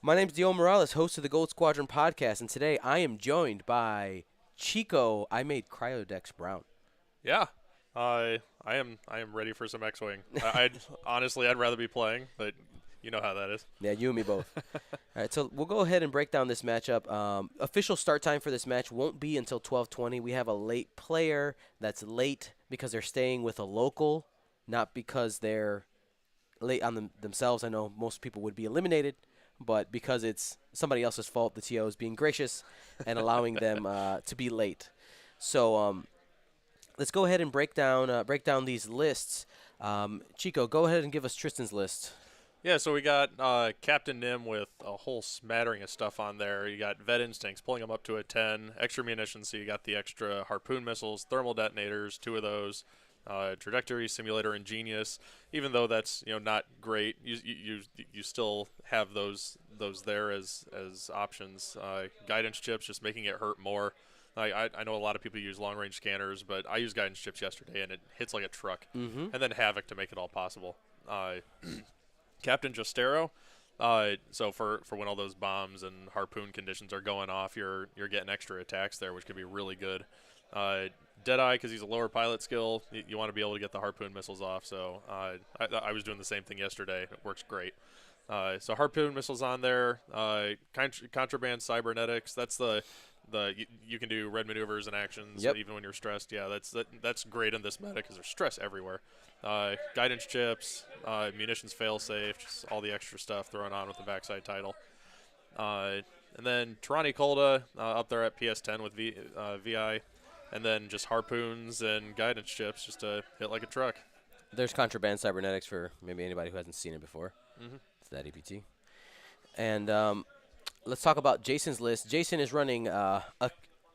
My name's Dio Morales, host of the Gold Squadron podcast, and today I am joined by Chico. I made Cryodex Brown. Yeah, I am ready for some X-wing. I'd rather be playing, but you know how that is. Yeah, you and me both. All right, so we'll go ahead and break down this matchup. Official start time for this match won't be until 12:20. We have a late player that's late because they're staying with a local, not because they're late on themselves. I know most people would be eliminated, but because it's somebody else's fault, the TO is being gracious and allowing them to be late. So let's go ahead and break down these lists. Chico, go ahead and give us Tristan's list. Yeah, so we got Captain Nim with a whole smattering of stuff on there. You got Vet Instincts, pulling them up to a 10. Extra munitions, so you got the extra harpoon missiles, thermal detonators, 2 of those. Trajectory Simulator Ingenious, even though that's not great, you still have those there as options. Guidance chips, just making it hurt more. I know a lot of people use long range scanners, but I used guidance chips yesterday and it hits like a truck. Mm-hmm. And then Havoc to make it all possible. Captain Justero. So for when all those bombs and harpoon conditions are going off, you're getting extra attacks there, which could be really good. Deadeye, because he's a lower pilot skill, you want to be able to get the harpoon missiles off. So I was doing the same thing yesterday. It works great. So harpoon missiles on there. Contraband cybernetics. That's you can do red maneuvers and actions even when you're stressed. Yeah, that's great in this meta because there's stress everywhere. Guidance chips, munitions failsafe, just all the extra stuff thrown on with the backside title. And then Tirani Kolda up there at PS10 with VI. And then just harpoons and guidance chips just to hit like a truck. There's contraband cybernetics for maybe anybody who hasn't seen it before. Mm-hmm. It's that EPT. And let's talk about Jason's list. Jason is running a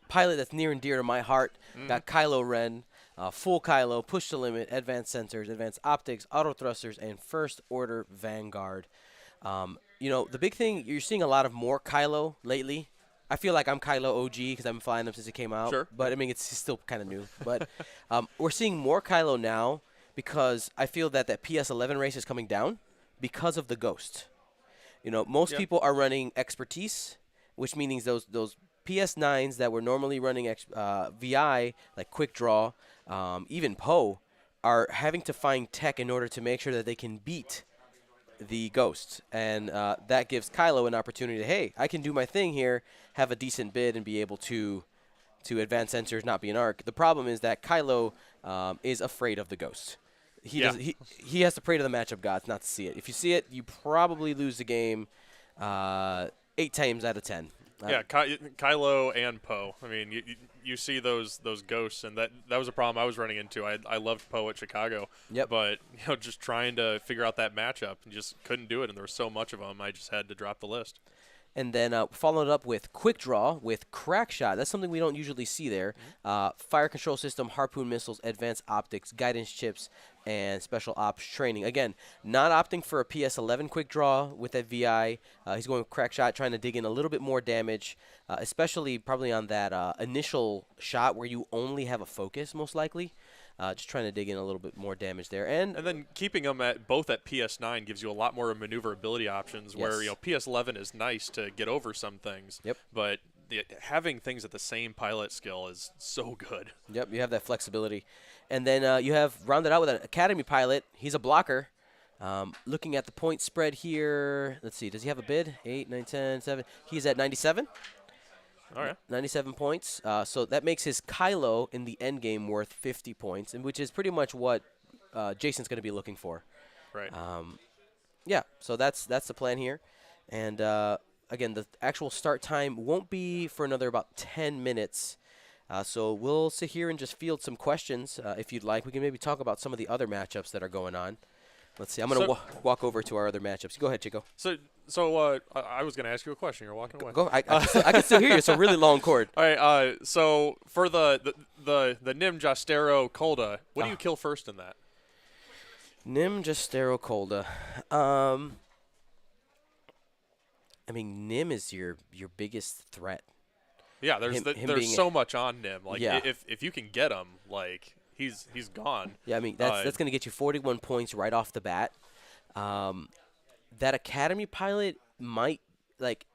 pilot that's near and dear to my heart. Mm-hmm. Got Kylo Ren, full Kylo, push to limit, advanced sensors, advanced optics, auto thrusters, and first order Vanguard. The big thing, you're seeing a lot of more Kylo lately. I feel like I'm Kylo OG because I've been flying them since it came out. Sure. But, I mean, it's still kind of new. But we're seeing more Kylo now because I feel that PS11 race is coming down because of the Ghost. Most people are running Expertise, which means those PS9s that were normally running VI, like Quick Draw, even Poe, are having to find tech in order to make sure that they can beat the Ghost, and that gives Kylo an opportunity to, hey, I can do my thing here, have a decent bid, and be able to advance sensors, not be an arc. The problem is that Kylo is afraid of the Ghost. He has to pray to the matchup gods not to see it. If you see it, you probably lose the game 8 times out of 10. Kylo and Poe. I mean, you see those ghosts, and that was a problem I was running into. I loved Poe at Chicago, but just trying to figure out that matchup and just couldn't do it, and there was so much of them, I just had to drop the list. And then followed up with Quick Draw with Crack Shot. That's something we don't usually see there. Fire control system, harpoon missiles, advanced optics, guidance chips, and special ops training. Again, not opting for a PS11 Quick Draw with that VI. He's going with Crack Shot, trying to dig in a little bit more damage, especially probably on that initial shot where you only have a focus, most likely. Just trying to dig in a little bit more damage there. And then keeping them both at PS9 gives you a lot more maneuverability options where PS11 is nice to get over some things. But having things at the same pilot skill is so good. Yep, you have that flexibility. And then you have rounded out with an Academy pilot. He's a blocker. Looking at the point spread here, let's see, does he have a bid? 8, 9, 10, 7. He's at 97. All right. 97 points. So that makes his Kylo in the end game worth 50 points, and which is pretty much what Jason's going to be looking for. Right. So that's the plan here. And again, the actual start time won't be for another about 10 minutes. So we'll sit here and just field some questions if you'd like. We can maybe talk about some of the other matchups that are going on. Let's see. I'm going to walk over to our other matchups. Go ahead, Chico. So I was going to ask you a question. You're walking away. Go. I can still hear you. It's a really long cord. All right. So for the Nim Jastero Kolda, what do you kill first in that? Nim Jastero Kolda. I mean, Nim is your biggest threat. Yeah, there's so much on Nim. Like if you can get him, like he's gone. Yeah, I mean that's going to get you 41 points right off the bat. That Academy pilot might like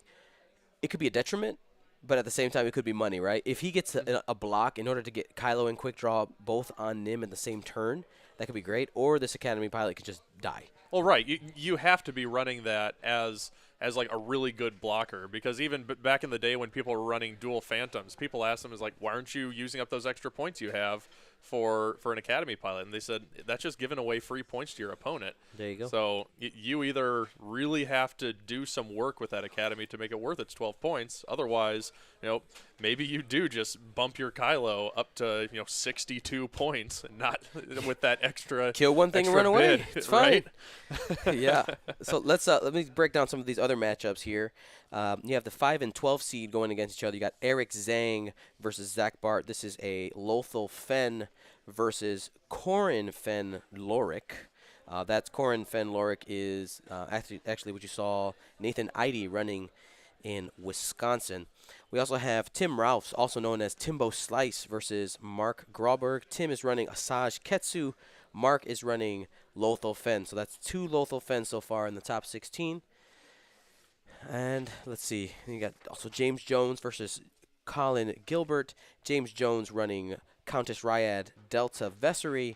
it could be a detriment, but at the same time it could be money, right? If he gets a block in order to get Kylo and quick draw both on Nim in the same turn, that could be great. Or this Academy pilot could just die. Well, right. You have to be running that as like a really good blocker, because even back in the day when people were running dual Phantoms, people asked them, is like, why aren't you using up those extra points you have for an Academy pilot? And they said, that's just giving away free points to your opponent. There you go. So you either really have to do some work with that Academy to make it worth its 12 points. Otherwise, maybe you do just bump your Kylo up to 62 points, and not with that extra kill one thing and run away. Bid, it's fine. Right? Yeah. So let me break down some of these other matchups here. You have the 5 and 12 seed going against each other. You got Eric Zhang versus Zach Bart. This is a Lothal Fen versus Corin Fen Lorik. That's Corin Fen Lorik is actually what you saw Nathan Eide running in Wisconsin. We also have Tim Ralphs, also known as Timbo Slice, versus Mark Grauberg. Tim is running Asajj Ketsu. Mark is running Lothal Fen. So that's 2 Lothal Fen so far in the top 16. And let's see. You got also James Jones versus Colin Gilbert. James Jones running Countess Ryad Delta Vessery.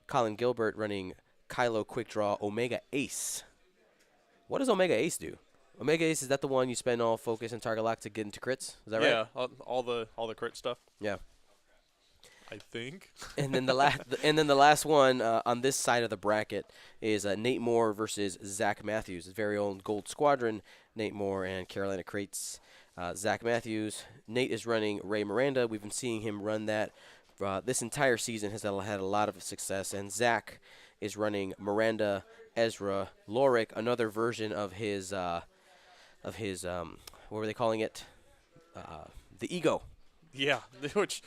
Colin Gilbert running Kylo Quick Draw Omega Ace. What does Omega Ace do? Omega Ace, is that the one you spend all focus and target lock to get into crits? Is that right? Yeah, all the crit stuff. Yeah. I think. And then the last one on this side of the bracket is Nate Moore versus Zach Matthews, his very own Gold Squadron. Nate Moore and Carolina Crates. Zach Matthews. Nate is running Ray Miranda. We've been seeing him run that this entire season. Has had a lot of success. And Zach is running Miranda, Ezra, Lorik, another version of his what were they calling it? The Ego. Yeah, which.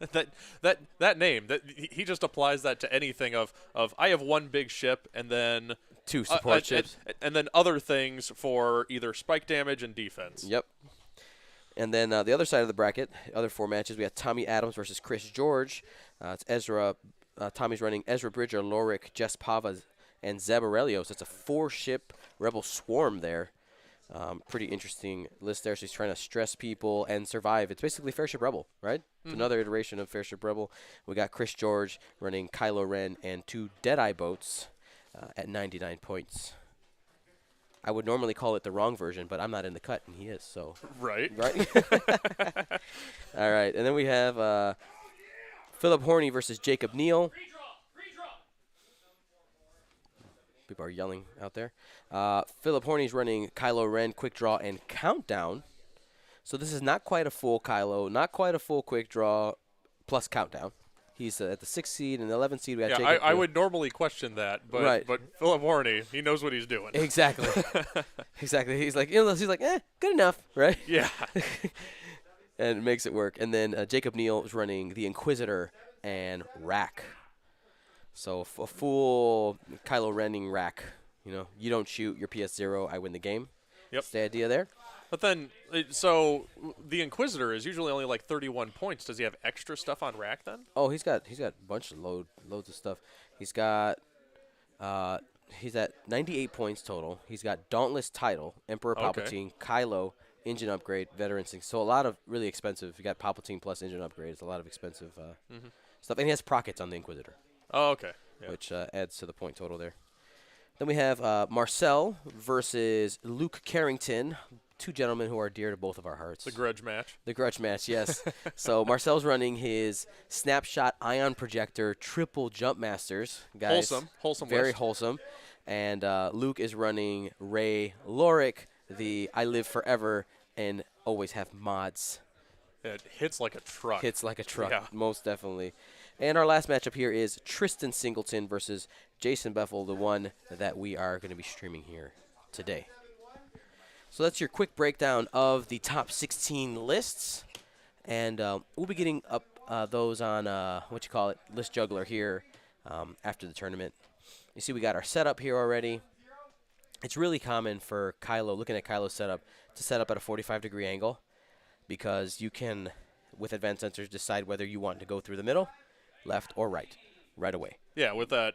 that name, that he just applies that to anything of I have one big ship and then 2 support ships and then other things for either spike damage and defense. Yep. And then the other side of the bracket, other 4 matches, we have Tommy Adams versus Chris George. It's Ezra. Tommy's running Ezra Bridger, Lorik, Jess Pava, and Zeb Aurelios. It's a 4-ship Rebel swarm there. Pretty interesting list there. So he's trying to stress people and survive. It's basically Fairship Rebel, right? It's another iteration of Fairship Rebel. We got Chris George running Kylo Ren and 2 Deadeye boats at 99 points. I would normally call it the wrong version, but I'm not in the cut, and he is. So right. All right, and then we have Philip Horney versus Jacob Neal. People are yelling out there. Philip Horney's running Kylo Ren, Quick Draw, and Countdown. So this is not quite a full Kylo, not quite a full Quick Draw, plus Countdown. He's at the 6th seed and the 11th seed. We got Jacob I would normally question that, but Philip Horney, he knows what he's doing. Exactly. Exactly. He's like, good enough, right? Yeah. And makes it work. And then Jacob Neal is running the Inquisitor and Rack. So a full Kylo Renning Rack. You don't shoot, your PS0, I win the game. Yep. That's the idea there. But then, so the Inquisitor is usually only like 31 points. Does he have extra stuff on Rack then? Oh, he's got a bunch of loads of stuff. He's got he's at 98 points total. He's got Dauntless Title, Emperor Palpatine, Kylo, Engine Upgrade, Veteran Sync. So a lot of really expensive. You got Palpatine plus Engine Upgrade. It's a lot of expensive stuff. And he has Prockets on the Inquisitor. Oh, okay. Yeah. Which adds to the point total there. Then we have Marcel versus Luke Carrington, 2 gentlemen who are dear to both of our hearts. The grudge match. The grudge match, yes. So Marcel's running his Snapshot Ion Projector Triple Jump Masters. Guys, wholesome very list. wholesome. And Luke is running Ray Lorik, the I Live Forever and Always Have Mods. It hits like a truck. Hits like a truck, yeah. Most definitely. And our last matchup here is Tristan Singleton versus Jason Beffel, the one that we are going to be streaming here today. So that's your quick breakdown of the top 16 lists. And we'll be getting up those on, List Juggler here after the tournament. You see we got our setup here already. It's really common for Kylo, looking at Kylo's setup, to set up at a 45-degree angle because you can, with advanced sensors, decide whether you want to go through the middle, left, or right away. Yeah, with that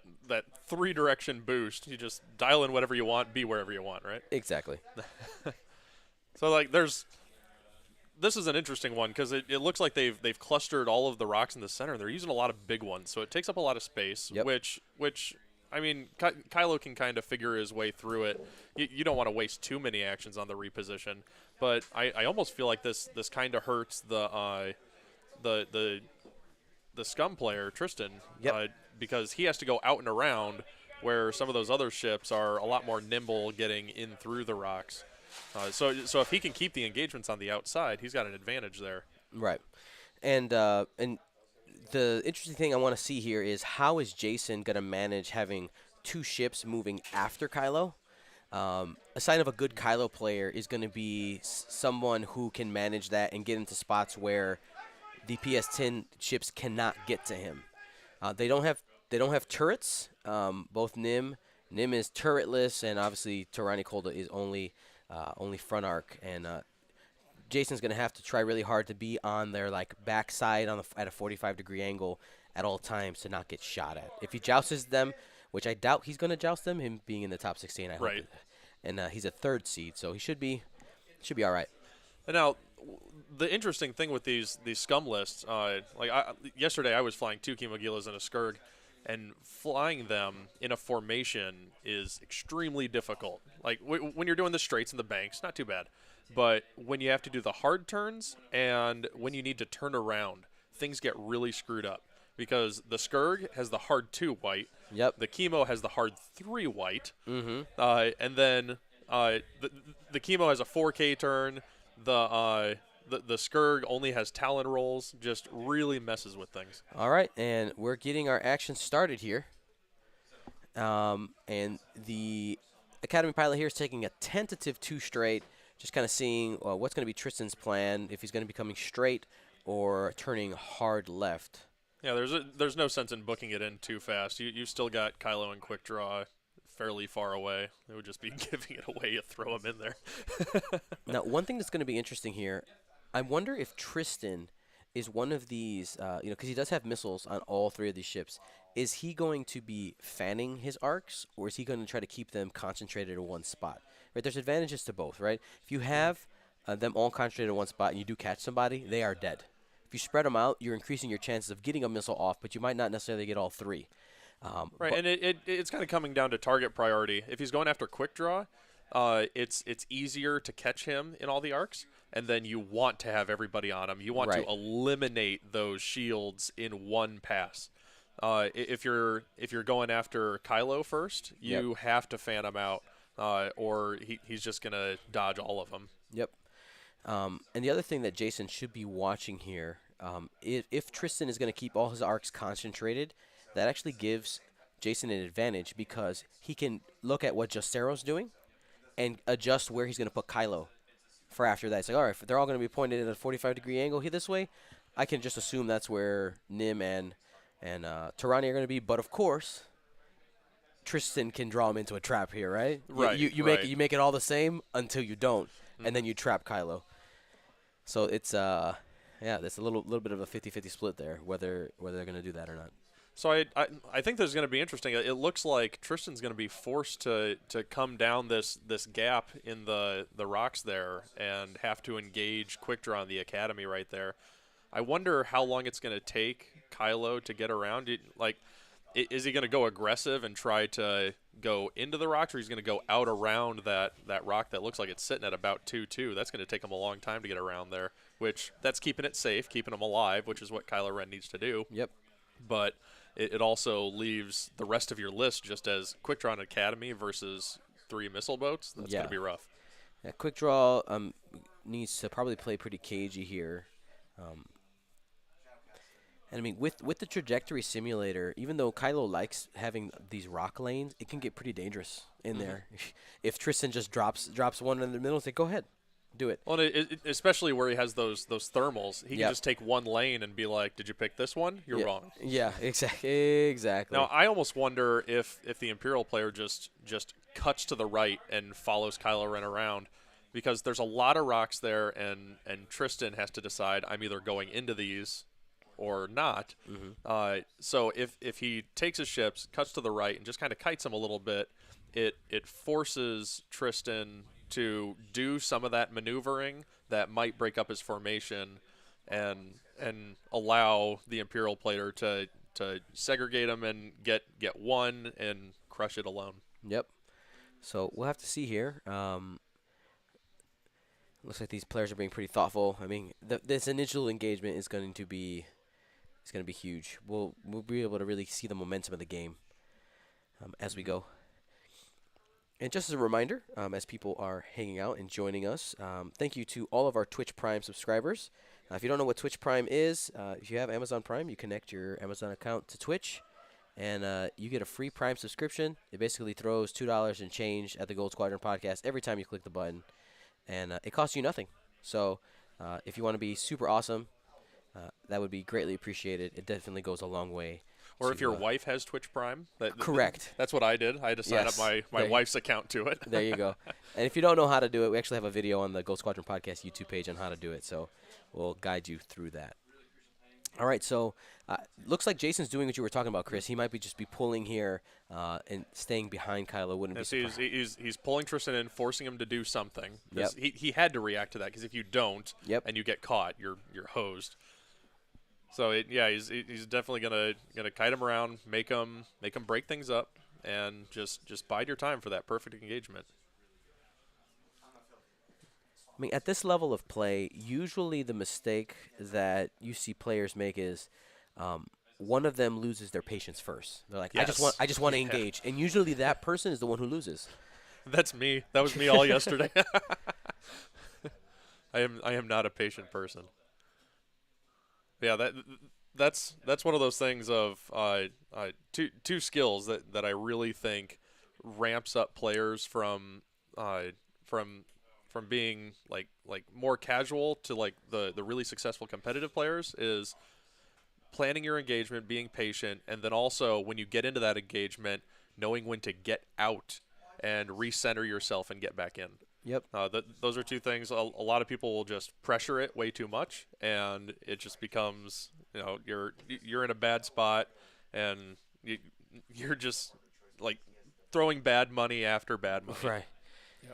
3-direction boost, you just dial in whatever you want, be wherever you want, right? Exactly. So like this is an interesting one because it looks like they've clustered all of the rocks in the center. They're using a lot of big ones, so it takes up a lot of space. Yep. Which I mean, Kylo can kind of figure his way through it. You don't want to waste too many actions on the reposition, but I almost feel like this kind of hurts the scum player Tristan, Yep. because he has to go out and around, where some of those other ships are a lot more nimble getting in through the rocks. So if he can keep the engagements on the outside, he's got an advantage there. Right. And the interesting thing I want to see here is how is Jason going to manage having two ships moving after Kylo? A sign of a good Kylo player is going to be someone who can manage that and get into spots where the PS10 ships cannot get to him. They don't have turrets. Both Nim is turretless, and obviously Tyrannicolda is only front arc, and Jason's gonna have to try really hard to be on their like backside at a 45-degree angle at all times to not get shot at. If he jousts them, which I doubt he's gonna joust them, him being in the top 16, I hope. Right. And he's a 3rd seed, so he should be all right. And now, the interesting thing with these scum lists, yesterday I was flying 2 Chemogilas and a Skurg, and flying them in a formation is extremely difficult. Like when you're doing the straights and the banks, not too bad, but when you have to do the hard turns and when you need to turn around, things get really screwed up because the Skurg has the hard 2 white. Yep. The Chemo has the hard 3 white. Mm-hmm. And then the Chemo has a 4K turn. The Skurg only has Talon rolls, just really messes with things. All right, and we're getting our action started here. And the Academy pilot here is taking a tentative 2 straight, just kind of seeing what's going to be Tristan's plan, if he's going to be coming straight or turning hard left. Yeah, there's no sense in booking it in too fast. You've still got Kylo and Quick Draw fairly far away. It would just be giving it away to throw him in there. Now, one thing that's going to be interesting here, I wonder if Tristan is one of these, because he does have missiles on all 3 of these ships. Is he going to be fanning his arcs, or is he going to try to keep them concentrated in one spot? Right, there's advantages to both, right? If you have them all concentrated in one spot and you do catch somebody, they are dead. If you spread them out, you're increasing your chances of getting a missile off, but you might not necessarily get all 3. Right, and it's kind of coming down to target priority. If he's going after Quick Draw, it's easier to catch him in all the arcs, and then you want to have everybody on him. You want to eliminate those shields in one pass. If you're going after Kylo first, you have to fan him out, or he's just gonna dodge all of them. Yep. And the other thing that Jason should be watching here, if Tristan is going to keep all his arcs concentrated, that actually gives Jason an advantage because he can look at what Justero's doing and adjust where he's going to put Kylo for after that. It's like, all right, if they're all going to be pointed at a 45-degree angle here this way, I can just assume that's where Nim and Tirani are going to be. But, of course, Tristan can draw him into a trap here, right? Right. You make it all the same until you don't, and then you trap Kylo. So it's there's a little bit of a 50-50 split there, whether they're going to do that or not. So I think this is going to be interesting. It looks like Tristan's going to be forced to come down this gap in the rocks there and have to engage Quick Draw on the Academy right there. I wonder how long it's going to take Kylo to get around. Is he going to go aggressive and try to go into the rocks, or he's going to go out around that rock that looks like it's sitting at about 2-2? That's going to take him a long time to get around there, which that's keeping it safe, keeping him alive, which is what Kylo Ren needs to do. Yep. But it also leaves the rest of your list just as Quick Draw and Academy versus 3 missile boats. That's going to be rough. Yeah, Quick Draw needs to probably play pretty cagey here. And I mean, with the trajectory simulator, even though Kylo likes having these rock lanes, it can get pretty dangerous in there. If Tristan just drops one in the middle and say, go ahead, do it. Well, especially where he has those thermals, he can just take one lane and be like, did you pick this one? You're wrong. Yeah, exactly. Now, I almost wonder if the Imperial player just cuts to the right and follows Kylo Ren around, because there's a lot of rocks there, and Tristan has to decide, I'm either going into these or not. So if he takes his ships, cuts to the right, and just kind of kites them a little bit, it forces Tristan to do some of that maneuvering that might break up his formation and allow the Imperial player to segregate him and get one and crush it alone. Yep. So we'll have to see here. Looks like these players are being pretty thoughtful. I mean, this initial engagement is going to be huge. We'll be able to really see the momentum of the game as we go. And just as a reminder, as people are hanging out and joining us, thank you to all of our Twitch Prime subscribers. If you don't know what Twitch Prime is, if you have Amazon Prime, you connect your Amazon account to Twitch, and you get a free Prime subscription. It basically throws $2 and change at the Gold Squadron podcast every time you click the button, and it costs you nothing. So if you want to be super awesome, that would be greatly appreciated. It definitely goes a long way. Or if your wife has Twitch Prime. Correct. That's what I did. I had to sign up my wife's account to it. There you go. And if you don't know how to do it, we actually have a video on the Gold Squadron Podcast YouTube page on how to do it. So we'll guide you through that. All right. So looks like Jason's doing what you were talking about, Chris. He might be pulling here and staying behind Kylo. Wouldn't be surprised. He's pulling Tristan in, forcing him to do something. Yep. He had to react to that because if you don't and you get caught, you're hosed. So he's definitely gonna kite him around, make him break things up, and just bide your time for that perfect engagement. I mean, at this level of play, usually the mistake that you see players make is one of them loses their patience first. They're like, yes. I just want to engage, and usually that person is the one who loses. That's me. That was me all yesterday. I am not a patient person. Yeah, that's one of those things of two skills that I really think ramps up players from being like more casual to like the really successful competitive players is planning your engagement, being patient, and then also when you get into that engagement, knowing when to get out and recenter yourself and get back in. Yep. Those are two things. A lot of people will just pressure it way too much, and it just becomes, you're in a bad spot, and you're just like throwing bad money after bad money. Right. Yeah.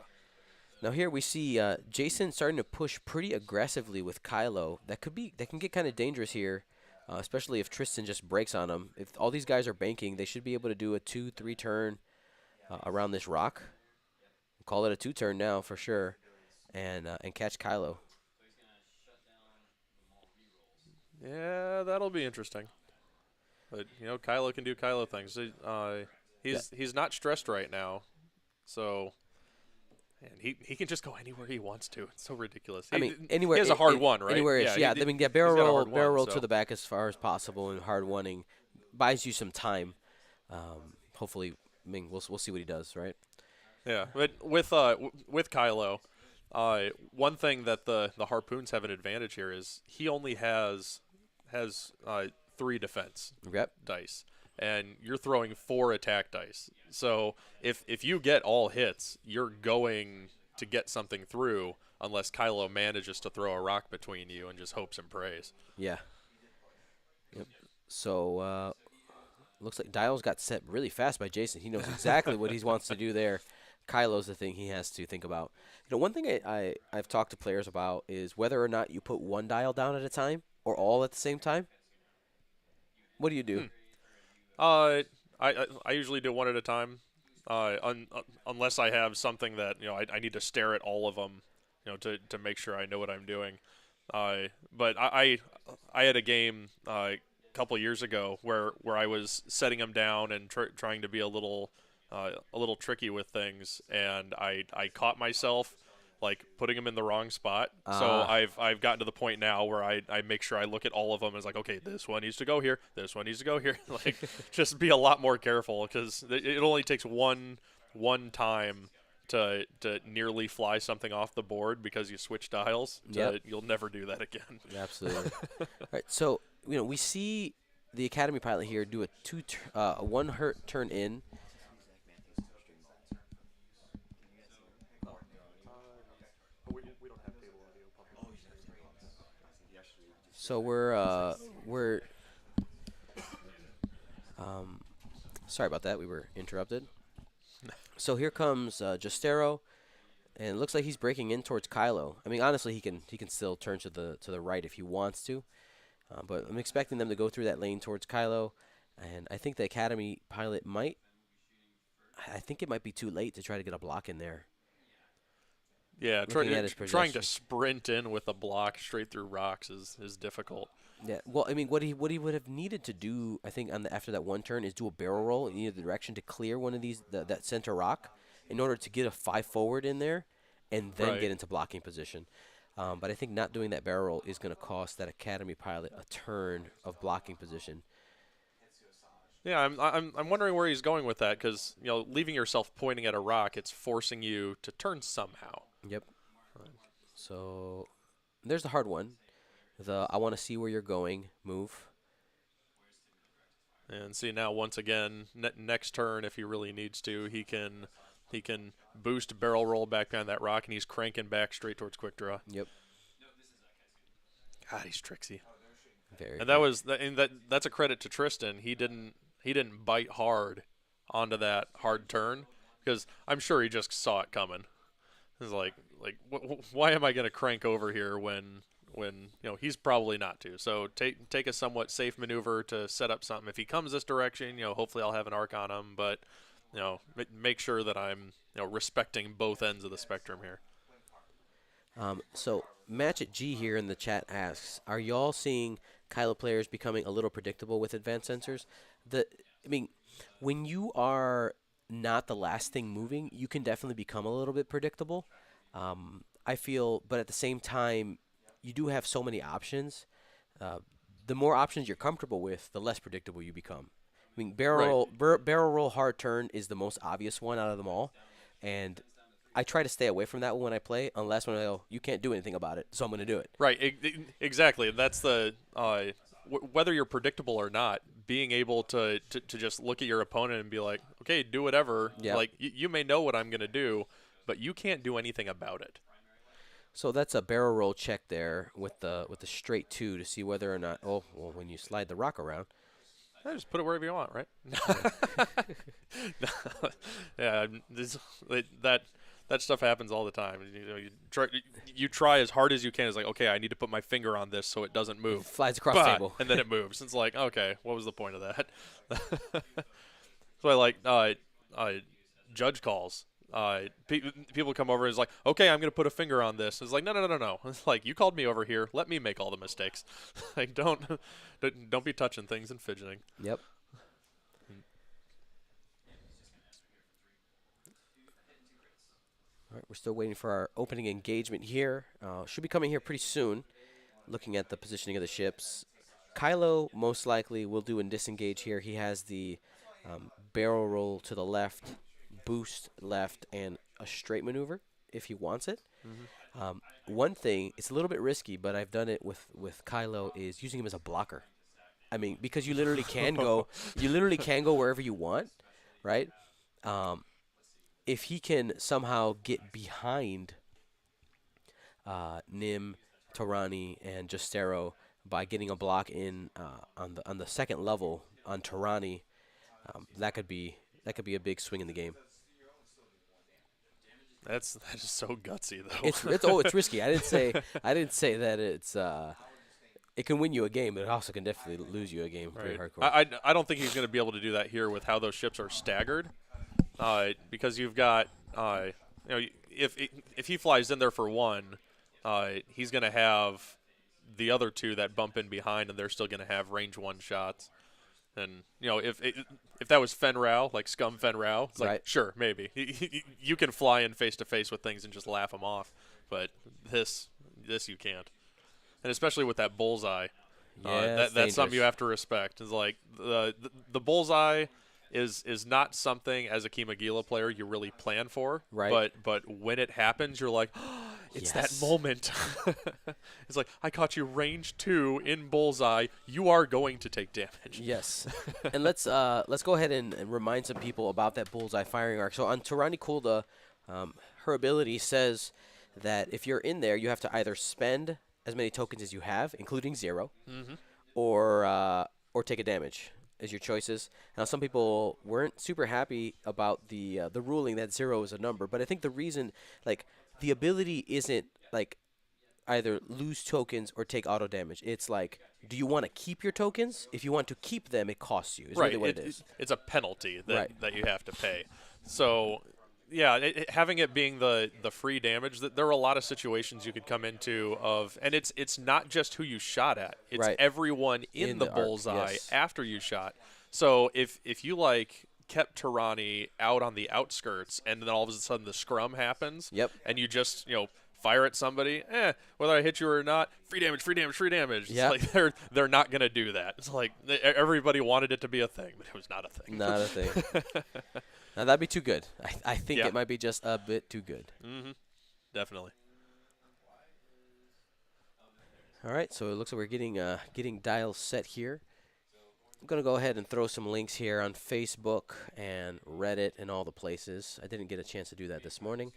Now here we see Jason starting to push pretty aggressively with Kylo. That can get kind of dangerous here, especially if Tristan just breaks on him. If all these guys are banking, they should be able to do a 2-3 turn around this rock. Call it a 2-turn now for sure, and catch Kylo. Yeah, that'll be interesting. But Kylo can do Kylo things. He's not stressed right now, so and he can just go anywhere he wants to. It's so ridiculous. Anywhere. He has a hard one, right? Anywhere. Barrel roll so. To the back as far as possible, and hard oneing buys you some time. Hopefully, we'll see what he does, right? Yeah, but with Kylo, one thing that the harpoons have an advantage here is he only has 3 defense dice, and you're throwing 4 attack dice. So if you get all hits, you're going to get something through unless Kylo manages to throw a rock between you and just hopes and prays. Yeah. Yep. So looks like dials got set really fast by Jason. He knows exactly what he wants to do there. Kylo's the thing he has to think about. One thing I've talked to players about is whether or not you put one dial down at a time or all at the same time. What do you do? I usually do one at a time, unless I have something that I need to stare at all of them, to make sure I know what I'm doing. But I had a game a couple years ago where I was setting them down and trying to be a little tricky with things, and I caught myself like putting them in the wrong spot. So I've gotten to the point now where I make sure I look at all of them as like, okay, this one needs to go here, this one needs to go here. Like, just be a lot more careful because it only takes one time to nearly fly something off the board because you switch dials. You'll never do that again. Absolutely. All right, so we see the Academy pilot here do a 1 hurt turn in. So we're sorry about that. We were interrupted. So here comes Justero, And it looks like he's breaking in towards Kylo. I mean, honestly, he can still turn to the right if he wants to. But I'm expecting them to go through that lane towards Kylo. And I think the Academy pilot might. I think it might be too late to try to get a block in there. Yeah, Looking at his trying to projection. sprint in with a block straight through rocks is difficult. Yeah. Well, I mean, what he would have needed to do, I think, after that one turn, is do a barrel roll in either direction to clear one of these that center rock, in order to get a 5 forward in there, and then Right. get into blocking position. But I think not doing that barrel roll is going to cost that Academy pilot a turn of blocking position. Yeah, I'm wondering where he's going with that because leaving yourself pointing at a rock, it's forcing you to turn somehow. Yep. So there's the hard one. The I want to see where you're going move. And see now once again next turn if he really needs to, he can boost barrel roll back behind that rock and he's cranking back straight towards quick draw. Yep. God, he's tricksy. Very. And that's a credit to Tristan. He didn't bite hard onto that hard turn because I'm sure he just saw it coming. It's like why am I going to crank over here when he's probably not to. So take a somewhat safe maneuver to set up something. If he comes this direction, hopefully I'll have an arc on him, but make sure that I'm respecting both ends of the spectrum here. So Match at G here in the chat asks, are y'all seeing Kylo players becoming a little predictable with advanced sensors? I mean, when you are not the last thing moving, you can definitely become a little bit predictable. I feel, but at the same time, you do have so many options. The more options you're comfortable with, the less predictable you become. I mean, barrel roll hard turn is the most obvious one out of them all, and I try to stay away from that one when I play, unless when I go, you can't do anything about it, so I'm going to do it. Right, exactly. That's the whether you're predictable or not, being able to just look at your opponent and be like, okay, do whatever. Yeah. Like you may know what I'm going to do, but you can't do anything about it. So that's a barrel roll check there with the straight 2 to see whether or not. Oh, well, when you slide the rock around. Yeah, just put it wherever you want, right? Yeah, that stuff happens all the time. You try as hard as you can. It's like, okay, I need to put my finger on this so it doesn't move. It flies across the table. And then it moves. It's like, okay, what was the point of that? So I like judge calls. People come over and it's like, okay, I'm going to put a finger on this. It's like, no. It's like, you called me over here. Let me make all the mistakes. Like, don't be touching things and fidgeting. Yep. All right, we're still waiting for our opening engagement here. Should be coming here pretty soon. Looking at the positioning of the ships, Kylo most likely will do a disengage here. He has the barrel roll to the left, boost left, and a straight maneuver if he wants it. One thing, it's a little bit risky, but I've done it with Kylo, is using him as a blocker. I mean, because you literally can go wherever you want, right? If he can somehow get behind Nim, Tarani, and Justero by getting a block in on the second level on Tarani, that could be a big swing in the game. That is so gutsy though. It's risky. I didn't say that it can win you a game, but it also can definitely lose you a game. Pretty Right. hardcore. I don't think he's going to be able to do that here with how those ships are staggered, because you've got if he flies in there for one, he's going to have the other two that bump in behind, and they're still going to have range 1 shots. And if that was Fen Rao, like Scum Fen Rao, it's like, Right. sure, maybe you can fly in face to face with things and just laugh them off, but this you can't, and especially with that bullseye. Yeah, That's something you have to respect. Is like the bullseye is not something as a Kimagila player you really plan for. Right. But when it happens, you're like, oh, it's Yes. that moment. It's like, I caught you range 2 in bullseye. You are going to take damage. Yes, and let's go ahead and remind some people about that bullseye firing arc. So on Tarani Kulda, her ability says that if you're in there, you have to either spend as many tokens as you have, including 0, or take a damage as your choices. Now, some people weren't super happy about the ruling that 0 is a number, but I think the reason, like, the ability isn't like either lose tokens or take auto damage. It's like, do you want to keep your tokens? If you want to keep them, it costs you. Is Right. really what it is. It's a penalty Right. that you have to pay. So, yeah, having it being the free damage, that there are a lot of situations you could come into of, and it's not just who you shot at. It's Right. everyone in the the arc, bullseye yes. after you shot. So if you like kept Tirani out on the outskirts, and then all of a sudden the scrum happens, Yep. and you just fire at somebody, whether I hit you or not, free damage, free damage, free damage. Yep. It's like they're not gonna do that. It's like everybody wanted it to be a thing, but it was not a thing. Not a thing. Now that'd be too good. I think Yeah. it might be just a bit too good. Mm-hmm. Definitely. All right, so it looks like we're getting dials set here. I'm gonna go ahead and throw some links here on Facebook and Reddit and all the places. I didn't get a chance to do that this morning.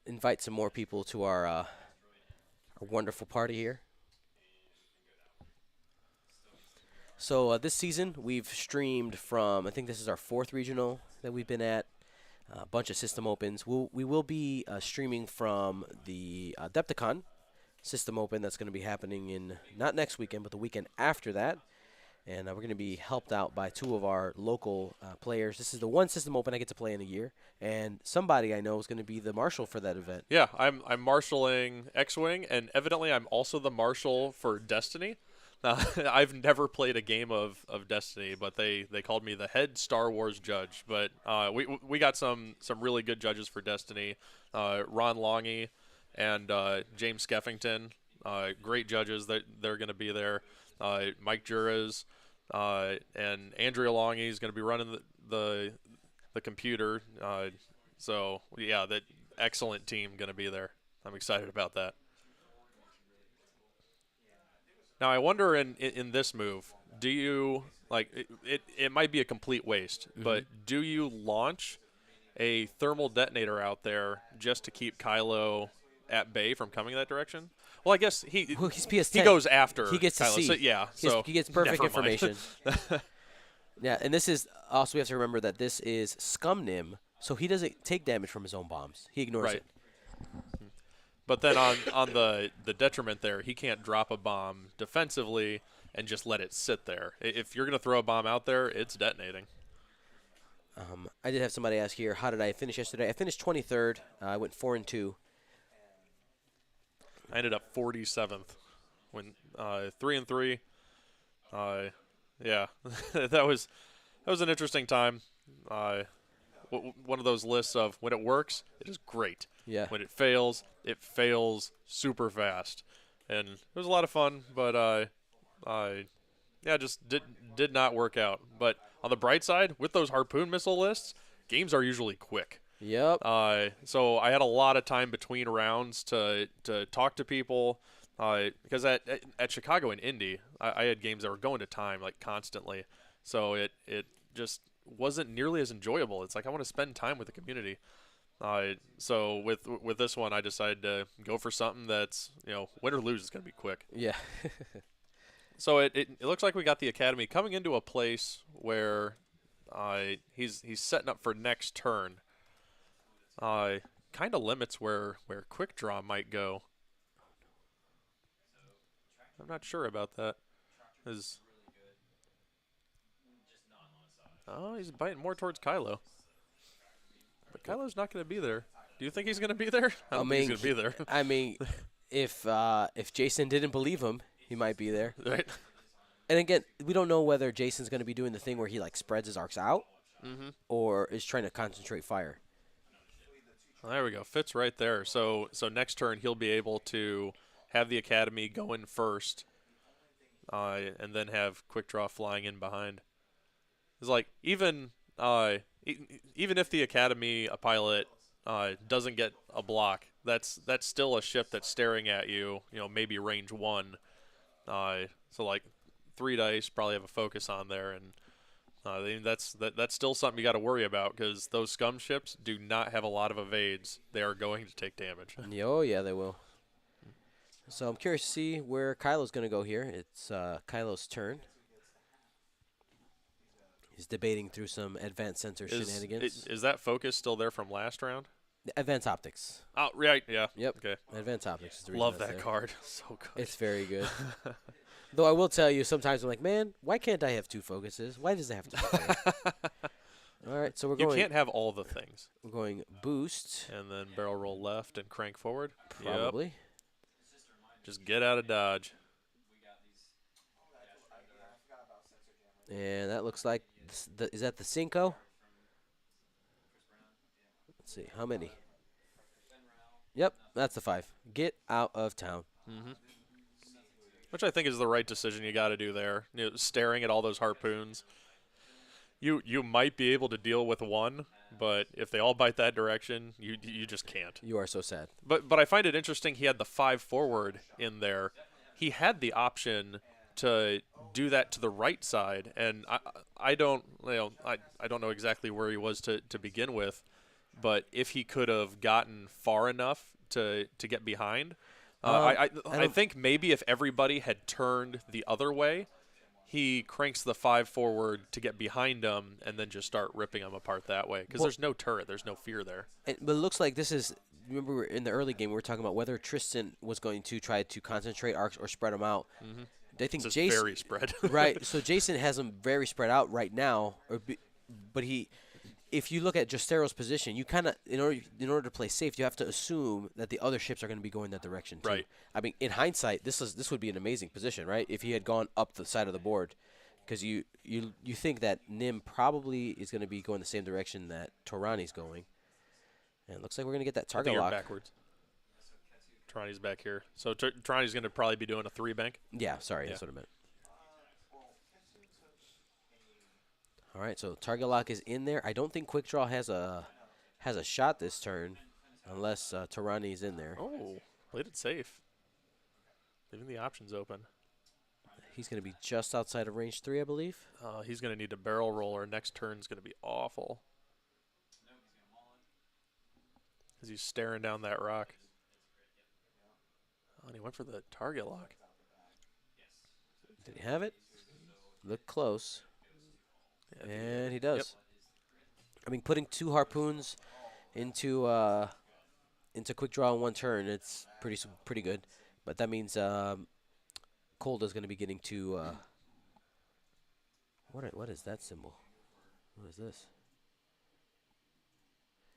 Invite some more people to our wonderful party here. So this season we've streamed from, I think this is our 4th regional that we've been at. A bunch of system opens. We will be streaming from the Adepticon system open that's going to be happening in not next weekend but the weekend after that. And we're going to be helped out by 2 of our local players. This is the one system open I get to play in a year, and somebody I know is going to be the marshal for that event. Yeah, I'm marshaling X-Wing, and evidently I'm also the marshal for Destiny. I've never played a game of Destiny, but they called me the head Star Wars judge. But we got some really good judges for Destiny. Ron Longy and James Skeffington, great judges. They're going to be there. Mike Juras and Andrea Longy is going to be running the computer. So yeah, that excellent team going to be there. I'm excited about that. Now I wonder in this move, do you like it might be a complete waste, but do you launch a thermal detonator out there just to keep Kylo at bay from coming that direction? Well, I guess He's PS10. he goes after He gets to Kylo. see. So, yeah, He gets perfect never mind. information. Yeah, and this is also, we have to remember that this is Scumnim, so he doesn't take damage from his own bombs. He ignores Right. it. But then on the detriment there, he can't drop a bomb defensively and just let it sit there. If you're going to throw a bomb out there, it's detonating. I did have somebody ask here, how did I finish yesterday? I finished 23rd. I went 4-2. I ended up 47th, when 3-3. Yeah, that was an interesting time. One of those lists of when it works, it is great. Yeah. When it fails super fast, and it was a lot of fun. But just did not work out. But on the bright side, with those harpoon missile lists, games are usually quick. Yep. So I had a lot of time between rounds to talk to people, because at Chicago and Indy, I had games that were going to time like constantly. So it just wasn't nearly as enjoyable. It's like I want to spend time with the community. So with this one, I decided to go for something that's win or lose is going to be quick. Yeah. So it looks like we got the Academy coming into a place where he's setting up for next turn. Kind of limits where quick draw might go. I'm not sure about that. He's biting more towards Kylo. But Kylo's not going to be there. Do you think he's going to be there? I don't think he's going to be there. I mean, if Jason didn't believe him, he might be there. Right. And again, we don't know whether Jason's going to be doing the thing where he like spreads his arcs out, or is trying to concentrate fire. Well, there we go. Fits right there. So next turn he'll be able to have the Academy go in first, and then have quick draw flying in behind. It's like even if the Academy a pilot doesn't get a block, that's still a ship that's staring at you. Maybe range 1. So like 3 dice probably have a focus on there, and that's still something you got to worry about, because those scum ships do not have a lot of evades. They are going to take damage. Oh yeah, they will. So I'm curious to see where Kylo's going to go here. It's Kylo's turn. He's debating through some advanced sensor shenanigans. Is that focus still there from last round? Advanced optics. Oh, right. Yeah. Yep. Okay. Advanced optics is the reason Love that's that there. card. So good. It's very good. Though I will tell you, sometimes I'm like, man, why can't I have 2 focuses? Why does it have to be 4? All right, so we're You going. can't have all the things. We're going boost. And then barrel roll left and crank forward. Yep. Probably. Just get out of dodge. And that looks like, is that the Cinco? Let's see, how many? Yep, that's the 5. Get out of town. Mm-hmm. Which I think is the right decision you got to do there. You know, staring at all those harpoons. You might be able to deal with one, but if they all bite that direction, you just can't. You are so sad. But I find it interesting he had the 5 forward in there. He had the option to do that to the right side, and I don't know exactly where he was to begin with, but if he could have gotten far enough to get behind, I think maybe if everybody had turned the other way, he cranks the 5 forward to get behind him and then just start ripping them apart that way because there's no turret, there's no fear there. But it looks like this is. Remember, in the early game, we were talking about whether Tristan was going to try to concentrate arcs or spread them out. Mm-hmm. I think It's Jason very spread. right. So Jason has them very spread out right now, but if you look at Justero's position, you kind of in order to play safe, you have to assume that the other ships are going to be going that direction too. Right. I mean, in hindsight, this would be an amazing position, right? If he had gone up the side of the board, because you think that Nim probably is going to be going the same direction that Torani's going, and it looks like we're going to get that I think target you're lock. backwards. Trani's back here. So Trani's going to probably be doing a 3 bank. Yeah, sorry, that's what I meant. All right, so target lock is in there. I don't think quick draw has a shot this turn, unless Torani's in there. Oh, played it safe. Leaving the options open. He's going to be just outside of range 3, I believe. He's going to need a barrel roll, or next turn's going to be awful. Because he's staring down that rock. Oh, and he went for the target lock. Did he have it? Look close. Yeah, And he does. Yep. I mean, putting 2 harpoons into quick draw in 1 turn, it's pretty good. But that means Colda's going to be getting 2. What is that symbol? What is this?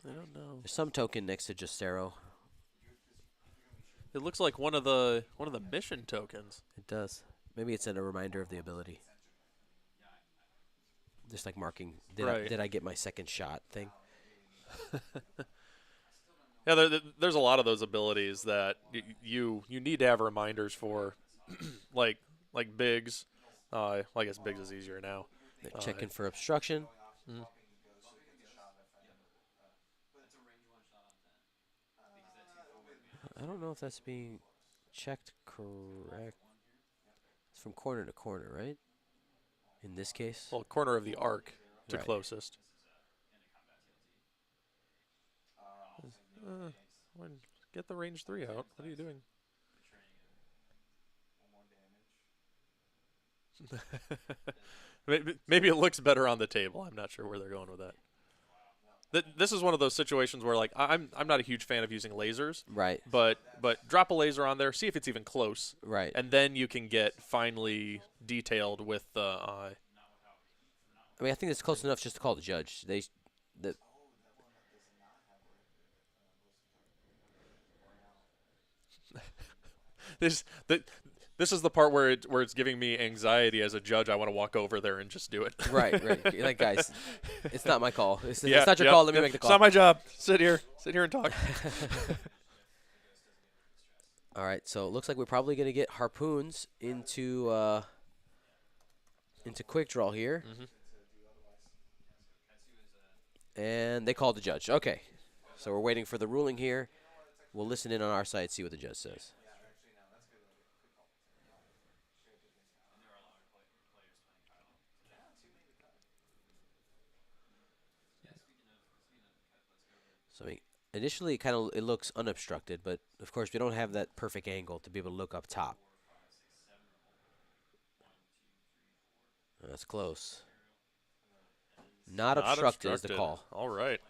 I don't know. There's some token next to Justero. It looks like one of the mission tokens. It does. Maybe it's a reminder of the ability. Just like marking, did I get my second shot thing? Yeah, there's a lot of those abilities that you need to have reminders for, like Biggs. I guess Biggs is easier now. Checking for obstruction. Mm. I don't know if that's being checked correct. It's from corner to corner, right? In this case. Well, corner of the arc to Right. closest. Get the range 3 out. What are you doing? Maybe it looks better on the table. I'm not sure where they're going with that. This is one of those situations where, like, I'm not a huge fan of using lasers. Right. But drop a laser on there, see if it's even close, Right. and then you can get finely detailed with the eye. I mean, I think it's close enough just to call the judge. This is the part where it's giving me anxiety as a judge. I want to walk over there and just do it. Right. You're like, guys, it's not my call. It's Yeah, not your yep, call. Let me yep. make the It's call. not my job. Sit here and talk. All right, so it looks like we're probably going to get harpoons into quick draw here. Mm-hmm. And they called the judge. Okay, so we're waiting for the ruling here. We'll listen in on our side, see what the judge says. So I mean, initially, it looks unobstructed, but of course we don't have that perfect angle to be able to look up top. That's close. Not obstructed is the call. All right.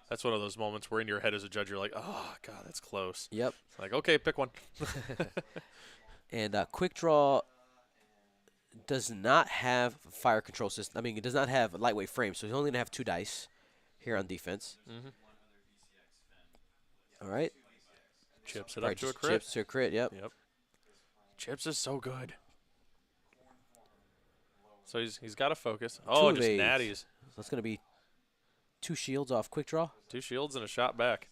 That's one of those moments where in your head as a judge you're like, oh god, that's close. Yep. It's like, okay, pick one. And quick draw does not have fire control system. I mean, it does not have a lightweight frame, so he's only gonna have 2 dice here on defense. All right. Chips it All up right, to a just crit. chips to a crit. Yep. Yep. Chips is so good. So he's got to focus. Oh, of just eight. natties. So that's gonna be 2 shields off quick draw. 2 shields and a shot back.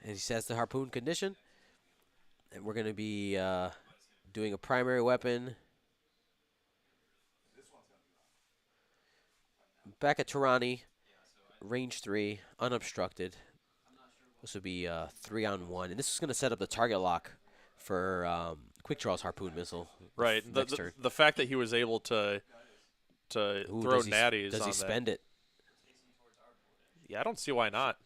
And he sets the harpoon condition. And we're gonna be doing a primary weapon. Back at Tirani, range 3, unobstructed. This would be 3-on-1, and this is going to set up the target lock for Quick Draw's harpoon missile. Right. Next turn. The fact that he was able to Ooh, throw natties does on he spend it? Yeah, I don't see why not.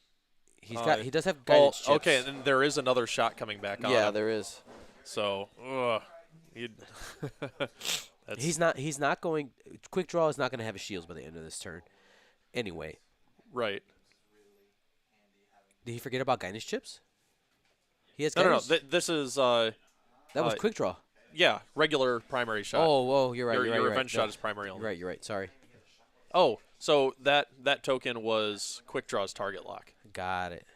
He does have guidance chips. Okay, and then there is another shot coming back on Yeah, him. there is. So, He's not going. Quick Draw is not going to have his shields by the end of this turn. Anyway. Right. Did he forget about guidance chips? He has No. guidance. This is That was Quick Draw. yeah, regular primary shot. Oh, you're right. Your you're revenge right. shot is primary only. You're right. Sorry. Oh, so that token was Quick Draw's target lock. Got it.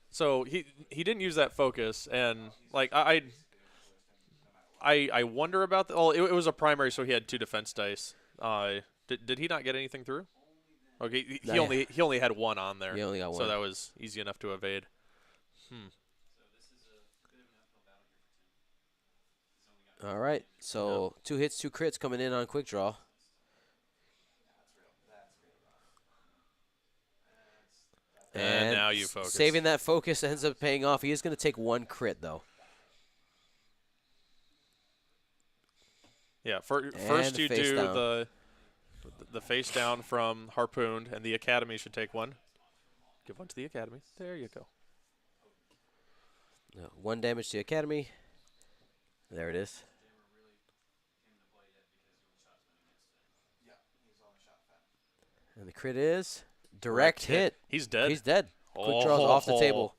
So he didn't use that focus, and like I wonder about that. Oh, it was a primary, so he had 2 defense dice. Did he not get anything through? Okay, he only had 1 on there. He only got 1. So that was easy enough to evade. All right. So 2 hits, 2 crits coming in on Quick Draw. And now you focus. Saving that focus ends up paying off. He is going to take 1 crit, though. Yeah, first you do the face down from Harpooned, and the Academy should take 1. Give 1 to the Academy. There you go. 1 damage to the Academy. There it is. And the crit is direct hit. He's dead. He's dead. Quick Draw's off the table.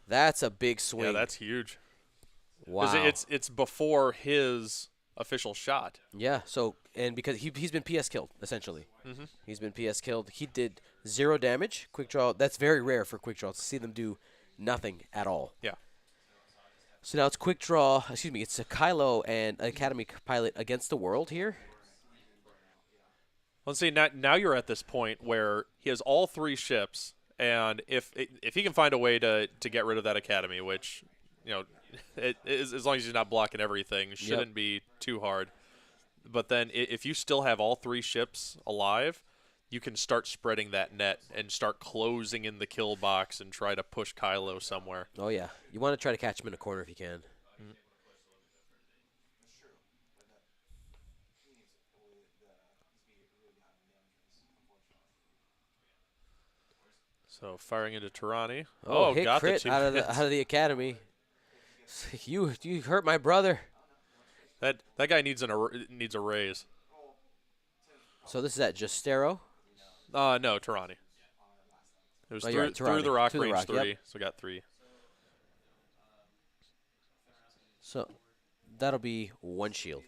That's a big swing. Yeah, that's huge. Wow. It's before his official shot. Yeah. So because he's been PS killed essentially. He's been PS killed. He did 0 damage. Quick Draw. That's very rare for Quick Draw to see them do nothing at all. Yeah. So now it's Quick Draw. Excuse me. It's a Kylo and Academy pilot against the world here. Let's see. Now you're at this point where he has all 3 ships, and if he can find a way to get rid of that Academy, which as long as he's not blocking everything, shouldn't be too hard. But then if you still have all 3 ships alive, you can start spreading that net and start closing in the kill box and try to push Kylo somewhere. Oh yeah, you want to try to catch him in a corner if you can. So firing into Tirani. Hit got crit the 2 out hits. of the Academy. You hurt my brother. That guy needs a raise. So this is at Justero. No, Tirani. It was You're through right, the rock, through the range rock, 3, yep. so got 3. So that'll be 1 shield.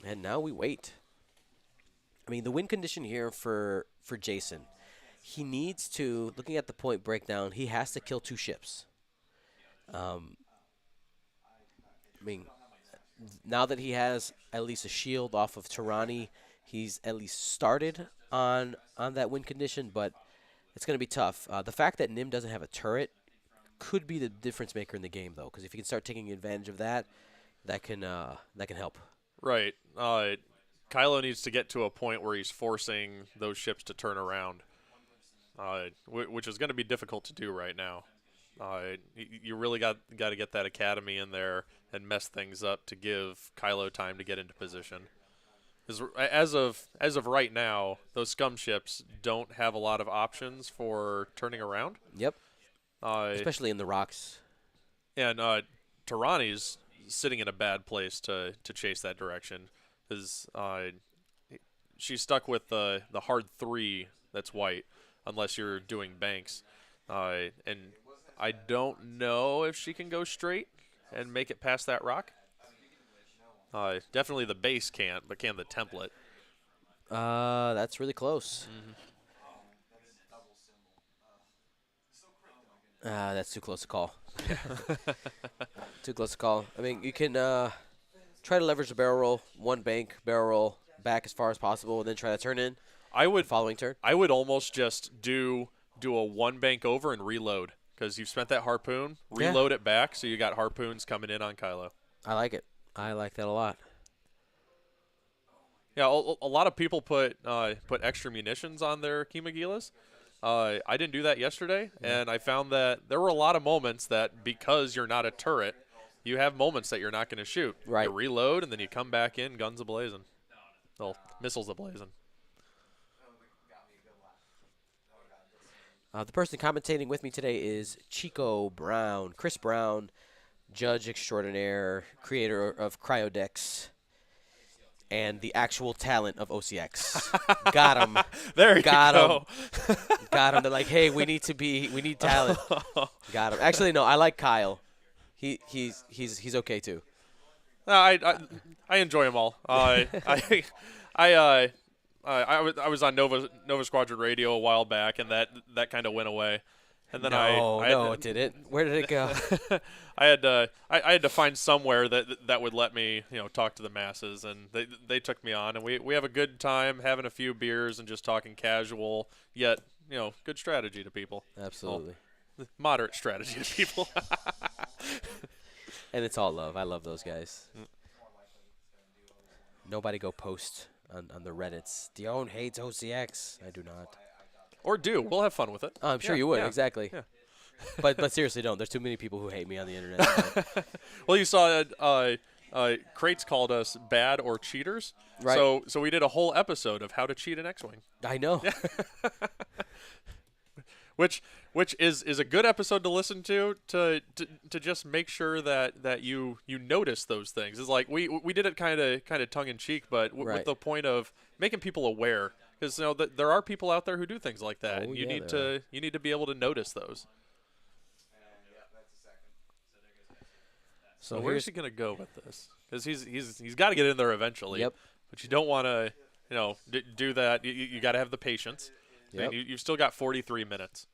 And now we wait. I mean, the win condition here for Jason, he needs to, looking at the point breakdown, he has to kill 2 ships. I mean, now that he has at least a shield off of Tirani, he's at least started on that win condition, but it's going to be tough. The fact that Nim doesn't have a turret could be the difference maker in the game, though, because if he can start taking advantage of that, that can help. Right. Kylo needs to get to a point where he's forcing those ships to turn around, which is going to be difficult to do right now. You really got to get that academy in there and mess things up to give Kylo time to get into position. As of right now, those scum ships don't have a lot of options for turning around. Yep. Especially in the rocks. And Tarani's sitting in a bad place to chase that direction, because she's stuck with the hard 3 that's white, unless you're doing banks. And I don't know if she can go straight and make it past that rock. Definitely the base can't, but can the template. That's really close. That's too close to call. Too close to call. I mean, you can try to leverage the barrel roll, one bank, barrel roll back as far as possible, and then try to turn in. Following turn. I would almost just do a 1 bank over and reload, because you've spent that harpoon. Reload it back, so you got harpoons coming in on Kylo. I like it. I like that a lot. Yeah, a lot of people put extra munitions on their Kimagilas. I didn't do that yesterday, and I found that there were a lot of moments that, because you're not a turret, you have moments that you're not going to shoot. Right. You reload, and then you come back in, guns a-blazing. Well, missiles a-blazing. The person commentating with me today is Chico Brown, Chris Brown, judge extraordinaire, creator of Cryodex, and the actual talent of OCX. Got him. There you go. Got him. They're like, hey, we need talent. Got him. Actually, no, I like Kyle. He's okay too. I enjoy them all. I was on Nova Squadron Radio a while back, and that kind of went away. And then it didn't. Where did it go? I had to find somewhere that would let me talk to the masses, and they took me on, and we have a good time having a few beers and just talking casual, yet good strategy to people. Absolutely. Well, moderate strategy to people. And it's all love. I love those guys. Nobody go post on the Reddits. Dion hates OCX. I do not. Or do. We'll have fun with it. I'm sure you would. Yeah. Exactly. Yeah. But seriously, don't. There's too many people who hate me on the internet. Well, you saw Crates called us bad or cheaters. Right. So we did a whole episode of how to cheat an X-Wing. I know. Which is a good episode to listen to just make sure that you notice those things. It's like we did it kind of tongue in cheek, but with the point of making people aware, because there are people out there who do things like that. Oh, and you yeah, need to be able to notice those. So where's he gonna go with this? Because he's got to get in there eventually. Yep. But you don't want to do that. You got to have the patience. Yep. And you've still got 43 minutes.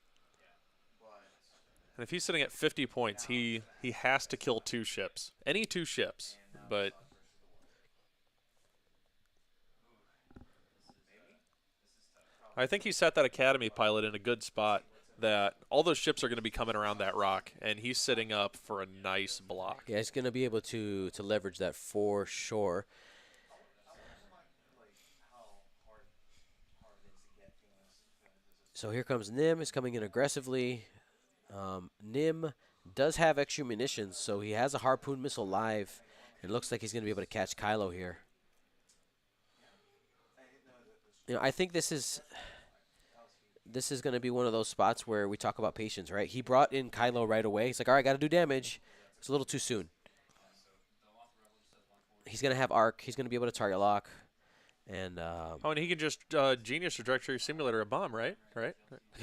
And if he's sitting at 50 points, he has to kill 2 ships. Any 2 ships. But I think he set that Academy pilot in a good spot, that all those ships are going to be coming around that rock, and he's sitting up for a nice block. Yeah, he's going to be able to leverage that for sure. So here comes Nim. He's coming in aggressively. Nim does have extra munitions, so he has a harpoon missile live. It looks like he's going to be able to catch Kylo here. I think this is going to be one of those spots where we talk about patience, right? He brought in Kylo right away. He's like, all right, got to do damage. It's a little too soon. He's going to have arc. He's going to be able to target lock. And and he can just genius trajectory simulator a bomb, right?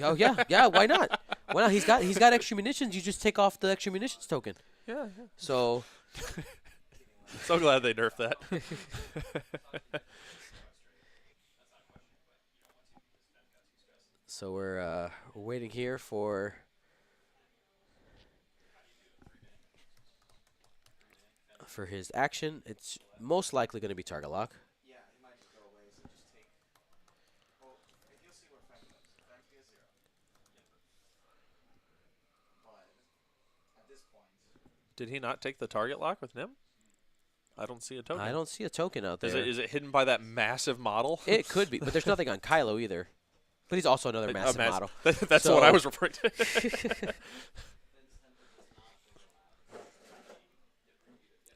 Oh yeah. Why not? Why not? He's got extra munitions. You just take off the extra munitions token. Yeah. So. So glad they nerfed that. So we're waiting here for his action. It's most likely going to be target lock. Did he not take the target lock with Nim? I don't see a token. I don't see a token out there. Is it hidden by that massive model? It could be, but there's nothing on Kylo either. But he's also another massive model. That's what I was referring to.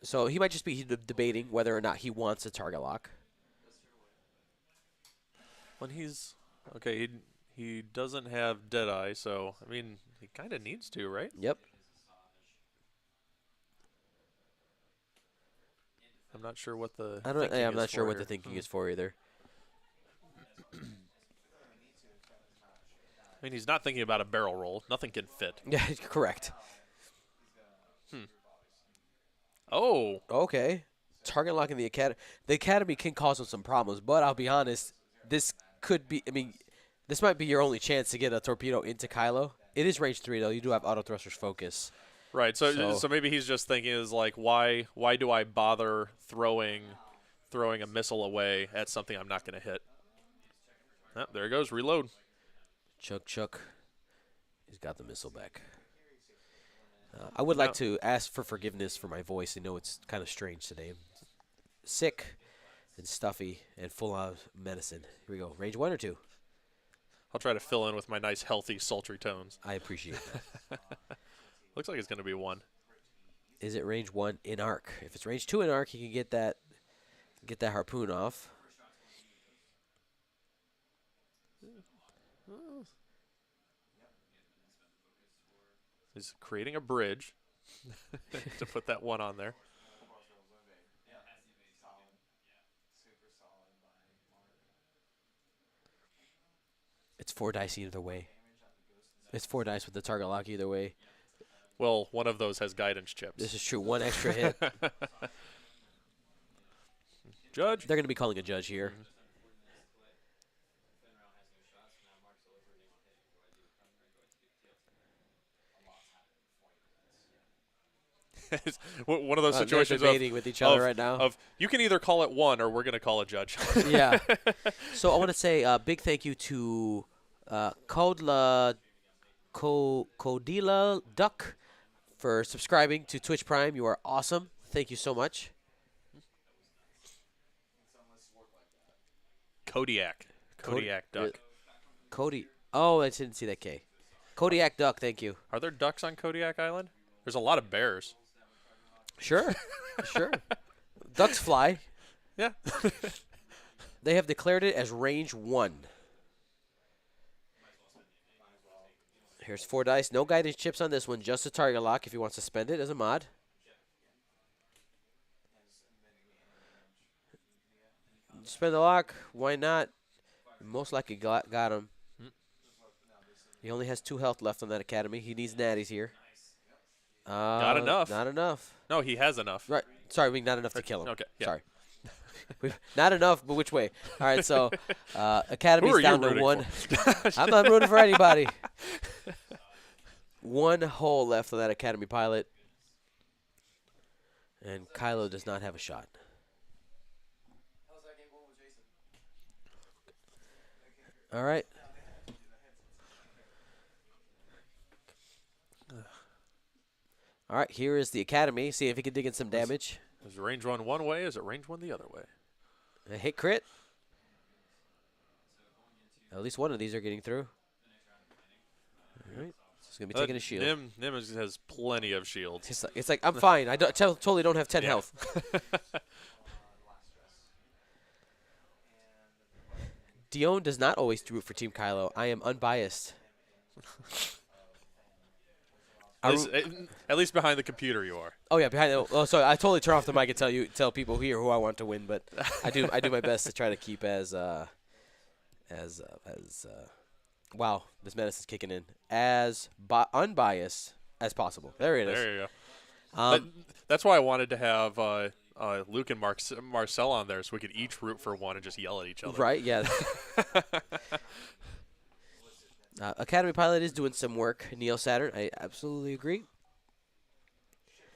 So he might just be debating whether or not he wants a target lock. When he's okay, he doesn't have Deadeye, so I mean he kind of needs to, right? Yep. I'm not sure what the I'm not sure what the thinking is for either. I mean, he's not thinking about a barrel roll. Nothing can fit. Yeah, correct. Oh, Okay. Target lock in the academy. The academy can cause him some problems, but I'll be honest, this could be. I mean, this might be your only chance to get a torpedo into Kylo. It is range 3 though. You do have auto thrusters focus. right. So maybe he's just thinking is like, why do I bother throwing a missile away at something I'm not going to hit? Oh, there it goes. Reload. Chuck. He's got the missile back. I would like to ask for forgiveness for my voice. I know it's kind of strange today. I'm sick and stuffy and full of medicine. Here we go. Range 1 or 2? I'll try to fill in with my nice, healthy, sultry tones. I appreciate that. Looks like it's going to be 1. Is it range 1 in arc? If it's range 2 in arc, he can get that harpoon off. He's creating a bridge to put that 1 on there. It's 4 dice either way. It's 4 dice with the target lock either way. Well, one of those has guidance chips. This is true. 1 extra hit. Judge? They're going to be calling a judge here. One of those situations they're debating with each other right now. Of you can either call it 1 or we're going to call a judge. Yeah. So I want to say a big thank you to Kodila Duck for subscribing to Twitch Prime. You are awesome. Thank you so much. Kodiak duck. Cody. Oh, I didn't see that K. Kodiak Duck, thank you. Are there ducks on Kodiak Island? There's a lot of bears. Sure. Sure. Ducks fly. Yeah. They have declared it as range 1. Here's 4 dice. No guidance chips on this one. Just a target lock if he wants to spend it as a mod. Spend the lock. Why not? Most likely got him. He only has 2 health left on that academy. He needs natties here. Not enough. Not enough. No, he has enough. Right. Sorry, not enough to kill him. Okay. Yeah. Sorry. Not enough, but which way? All right, so Academy's down to 1. I'm not rooting for anybody. 1 hole left on that Academy pilot. And Kylo does not have a shot. All right. All right, here is the Academy. See if he can dig in some damage. Is range 1 one way? Is it range 1 the other way? A hit crit. At least one of these are getting through. All right. He's going to be taking a shield. Nim has plenty of shields. It's like I'm fine. I totally don't have 10 health. Dion does not always root for Team Kylo. I am unbiased. At least behind the computer you are. Oh yeah, behind the. Oh, sorry. I totally turn off the mic and tell people here who I want to win, but I do my best to try to keep as wow, this medicine's kicking in, as unbiased as possible. There it is. There you go. That's why I wanted to have Luke and Marcel on there so we could each root for one and just yell at each other. Right? Yeah. Academy pilot is doing some work. Neo Saturn, I absolutely agree.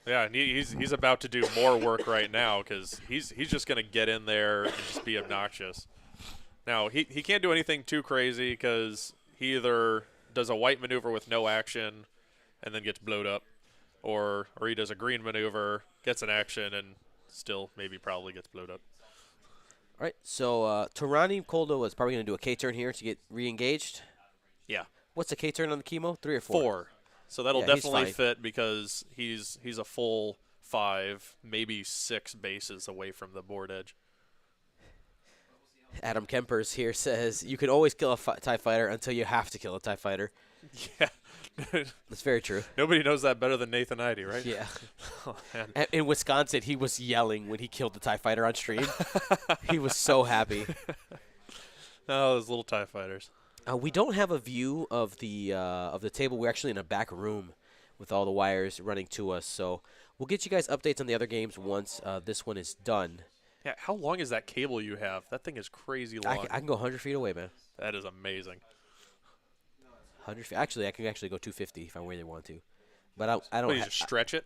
Yeah, and he's about to do more work right now because he's just going to get in there and just be obnoxious. Now, he can't do anything too crazy because he either does a white maneuver with no action and then gets blowed up, or he does a green maneuver, gets an action, and still probably gets blowed up. All right, so Tarani Koldo is probably going to do a K-turn here to get re-engaged. Yeah. What's the K-turn on the chemo? 3 or 4? 4. So that'll definitely fit because he's a full 5, maybe 6 bases away from the board edge. Adam Kempers here says you can always kill a TIE fighter until you have to kill a TIE fighter. Yeah. That's very true. Nobody knows that better than Nathan Idy, right? Yeah. Oh, man. In Wisconsin, he was yelling when he killed the TIE fighter on stream. He was so happy. Oh, those little TIE fighters. We don't have a view of the table. We're actually in a back room with all the wires running to us. So we'll get you guys updates on the other games once this one is done. Yeah, how long is that cable you have? That thing is crazy long. I can go 100 feet away, man. That is amazing. 100 feet. Actually, I can actually go 250 if I really want to. But I don't. What, you just stretch it?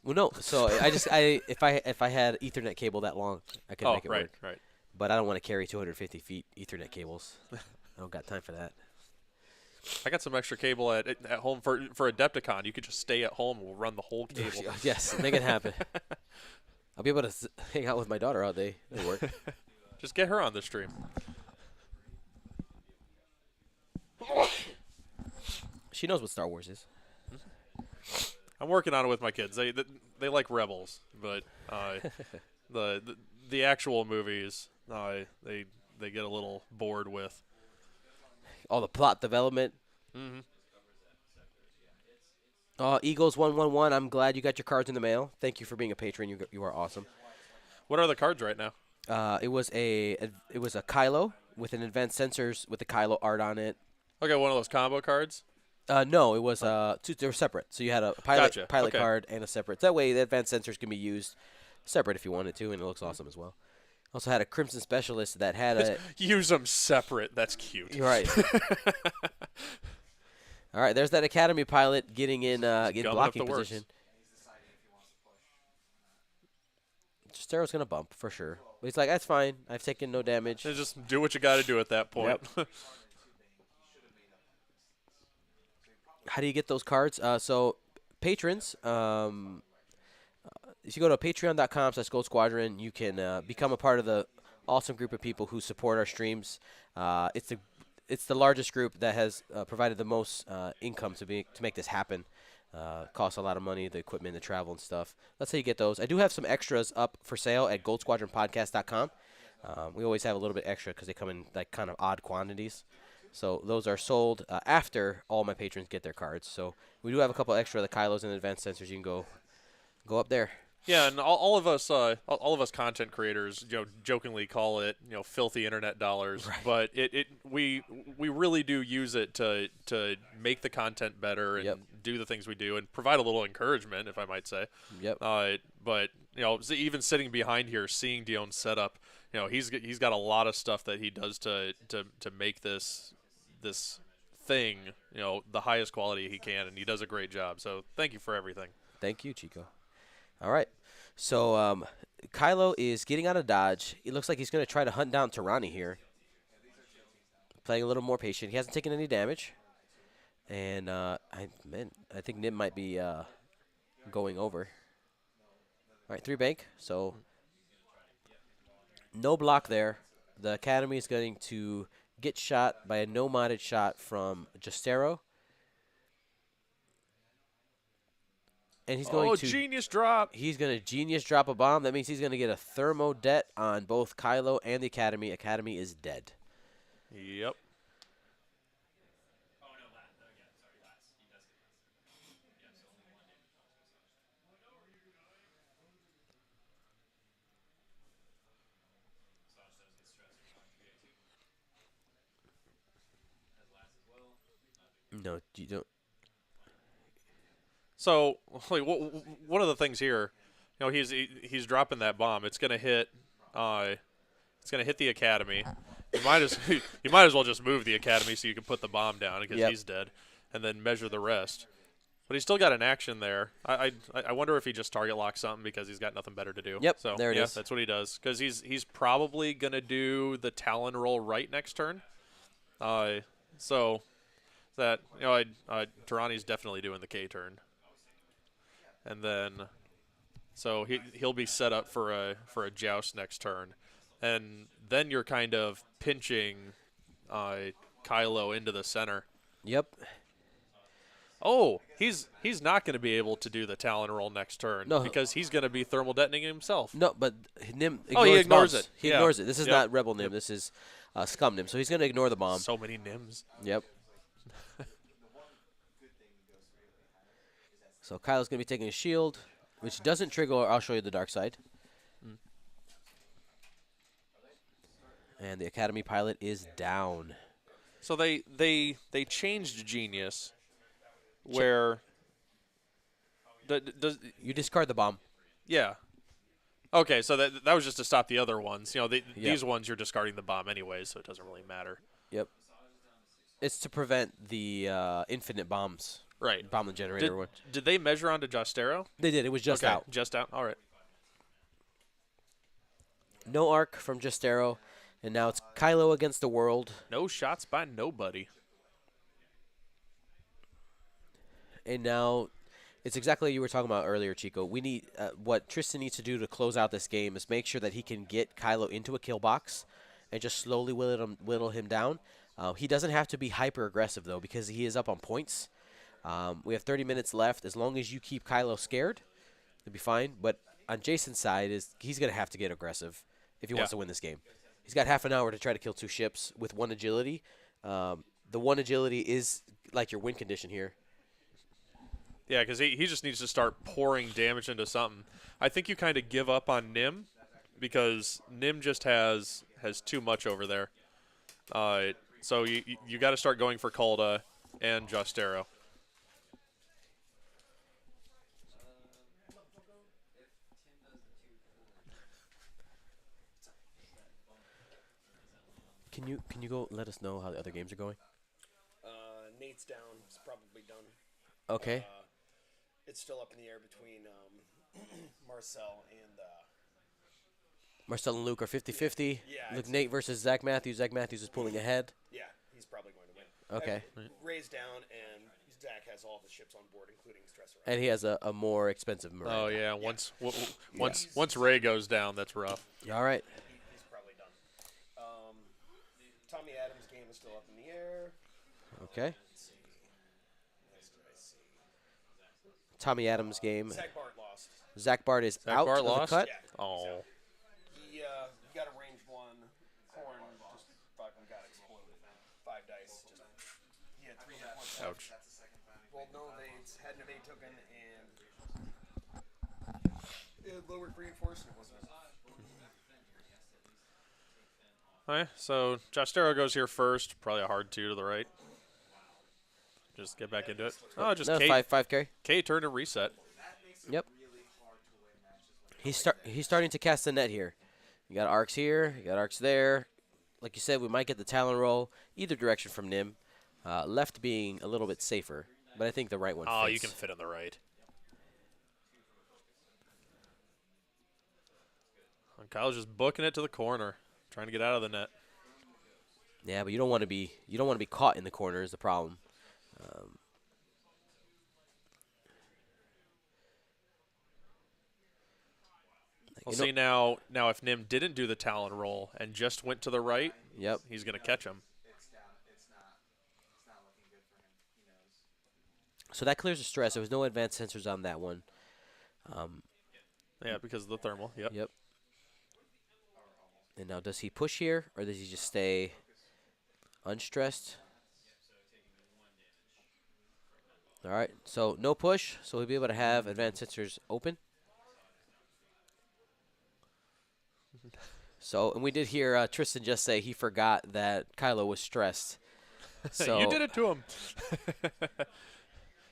Well, no. So if I had Ethernet cable that long, I could make it work. Right. But I don't want to carry 250 feet Ethernet cables. I don't got time for that. I got some extra cable at home for Adepticon. You could just stay at home and we'll run the whole cable. Yes, make it happen. I'll be able to hang out with my daughter all day. It'll work. Just get her on the stream. She knows what Star Wars is. I'm working on it with my kids. They like Rebels, but the actual movies they get a little bored with. All the plot development. Mm-hmm. Eagles 111. I'm glad you got your cards in the mail. Thank you for being a patron. You are awesome. What are the cards right now? It was a Kylo with an advanced sensors with the Kylo art on it. Okay, one of those combo cards. No, it was two. They were separate. So you had a pilot Okay. card and a separate. That way, the advanced sensors can be used separate if you wanted to, and it looks awesome as well. Also had a Crimson Specialist that had a. Use them separate. That's cute. You're right. All right, there's that Academy pilot getting in blocking position. Justero's going to bump for sure. But he's like, that's fine. I've taken no damage. Just do what you got to do at that point. Yep. How do you get those cards? So patrons, if you go to patreon.com/Gold Squadron, you can become a part of the awesome group of people who support our streams. It's the largest group that has provided the most income to make this happen. Costs a lot of money, the equipment, the travel, and stuff. That's how you get those. I do have some extras up for sale at goldsquadronpodcast.com. We always have a little bit extra because they come in like kind of odd quantities. So those are sold after all my patrons get their cards. So we do have a couple extra of the Kylos and advanced sensors. You can go up there. Yeah, and all of us content creators, jokingly call it, filthy internet dollars. Right. But we really do use it to make the content better and Yep. do the things we do and provide a little encouragement, if I might say. Yep. But even sitting behind here, seeing Dion's setup, he's got a lot of stuff that he does to make this thing, the highest quality he can, and he does a great job. So thank you for everything. Thank you, Chico. All right. So Kylo is getting out of dodge. It looks like he's going to try to hunt down Tirani here. Playing a little more patient. He hasn't taken any damage. And I think Nim might be going over. All right, 3 bank. So no block there. The Academy is going to get shot by a no-modded shot from Justero. And he's going to genius drop. He's going to genius drop a bomb. That means he's going to get a thermo det on both Kylo and the Academy. Academy is dead. Yep. No, you don't. So, one of the things here, he's dropping that bomb. It's gonna hit. It's gonna hit the Academy. You might as well just move the Academy so you can put the bomb down because Yep. he's dead, and then measure the rest. But he's still got an action there. I wonder if he just target locks something because he's got nothing better to do. Yep, So there it is. that's what he does because he's probably gonna do the Talon roll right next turn. So that Tirani's definitely doing the K turn. And then, so he'll be set up for a joust next turn, and then you're kind of pinching Kylo into the center. Yep. Oh, he's not going to be able to do the Talon roll next turn No. because he's going to be thermal detonating himself. No, but Nim ignores Oh, he ignores bombs. it. He Yeah. ignores it. This is Yep. not Rebel Nim. This is Scum Nim. So he's going to ignore the bomb. So many Nims. Yep. So Kylo's going to be taking a shield, which doesn't trigger. I'll show you the dark side. And the Academy pilot is down. So they changed Genius where does You discard the bomb. yeah. Okay, so that was just to stop the other ones. You know, Yep. these ones you're discarding the bomb anyways, so it doesn't really matter. Yep. It's to prevent the infinite bombs. Right. Bomb the generator one. Did they measure onto Jostero? They did. It was just Okay, out. Just out. All right. No arc from Justero. And now it's Kylo against the world. No shots by nobody. And now it's exactly what you were talking about earlier, Chico. We need what Tristan needs to do to close out this game is make sure that he can get Kylo into a kill box and just slowly whittle him down. He doesn't have to be hyper aggressive though because he is up on points. We have 30 minutes left. As long as you keep Kylo scared, it'll be fine. But on Jason's side he's gonna have to get aggressive if he wants to win this game. He's got half an hour to try to kill 2 ships with 1 agility. The 1 agility is like your win condition here. Yeah, because he just needs to start pouring damage into something. I think you kind of give up on Nim because Nim just has too much over there. So you got to start going for Calda and Jostero. Can you go let us know how the other games are going? Nate's down. It's probably done. Okay. It's still up in the air between Marcel and Marcel and Luke are 50-50. Yeah, Luke it's- Nate versus Zach Matthews. Zach Matthews is pulling ahead. yeah, he's probably going to win. Okay. Ray's down, and Zach has all the ships on board, including Stressor. And he has a more expensive Marine. Oh yeah, once Ray goes down, that's rough. All right. He's probably done. Tommy Adams' game is still up in the air. Okay. Let's see. What else did I see? Tommy Adams' game. Zach Bart lost. Zach Bart is Zach out Bart of lost? the cut. Yeah. Oh. He got a range 1. Corn just fucking got exploded. 5 dice. He had 3 hit points. Ouch. Well, no, they had an evade token and it lowered reinforcement, wasn't it? All right, so Jostero goes here first. Probably a hard 2 to the right. Just get back into it. Oh, just No, K. 5 carry. K turn to reset. Yep. He's starting to cast the net here. You got arcs here. You got arcs there. Like you said, we might get the Talon roll either direction from Nim. Left being a little bit safer, but I think the right one Oh, fits. you can fit on the right. And Kyle's just booking it to the corner, trying to get out of the net. Yeah, but you don't want to be caught in the corner is the problem. We'll see now if Nim didn't do the Talon roll and just went to the right, Yep. he's going to catch him. So that clears the stress. There was no advanced sensors on that one. Yeah, because of the thermal. Yep. Yep. And now does he push here or does he just stay unstressed? All right. So no push. So he'll be able to have advanced sensors open. So, and we did hear Tristan just say he forgot that Kylo was stressed. So You did it to him.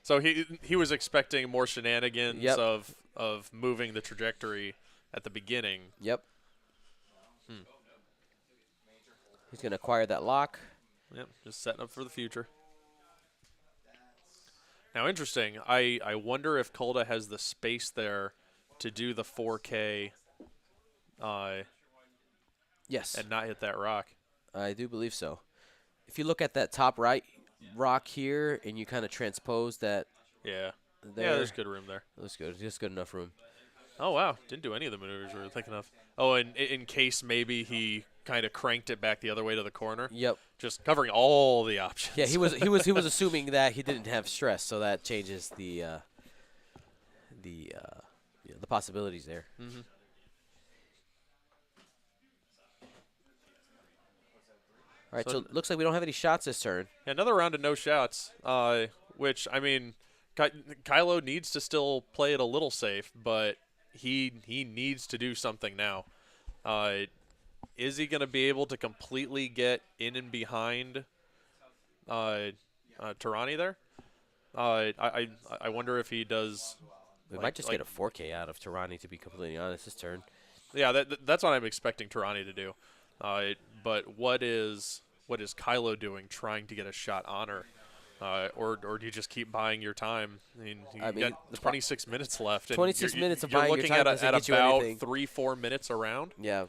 So he was expecting more shenanigans Yep. of moving the trajectory at the beginning. Yep. He's going to acquire that lock. Yep, just setting up for the future. Now, interesting. I wonder if Calda has the space there to do the 4K Yes. and not hit that rock. I do believe so. If you look at that top right rock here and you kind of transpose that Yeah. there. Yeah, there's good room there. That's good. Just good enough room. Oh, wow. Didn't do any of the maneuvers we were thinking of. Oh, and in case maybe he kind of cranked it back the other way to the corner. Yep. Just covering all the options. Yeah, he was assuming that he didn't have stress, so that changes the possibilities there. Mm-hmm. All right, so it looks like we don't have any shots this turn. Another round of no shots, which, I mean, Kylo needs to still play it a little safe, but he needs to do something now. Is he going to be able to completely get in and behind Tirani there? I wonder if he does. We might just get a 4K out of Tirani, to be completely honest, this turn. Yeah, that's what I'm expecting Tirani to do. But what is Kylo doing, trying to get a shot on her? Or do you just keep buying your time? I mean, you got 26 minutes left. And 26 minutes of you're buying your looking time at doesn't get you about anything. 3-4 minutes around. Yeah.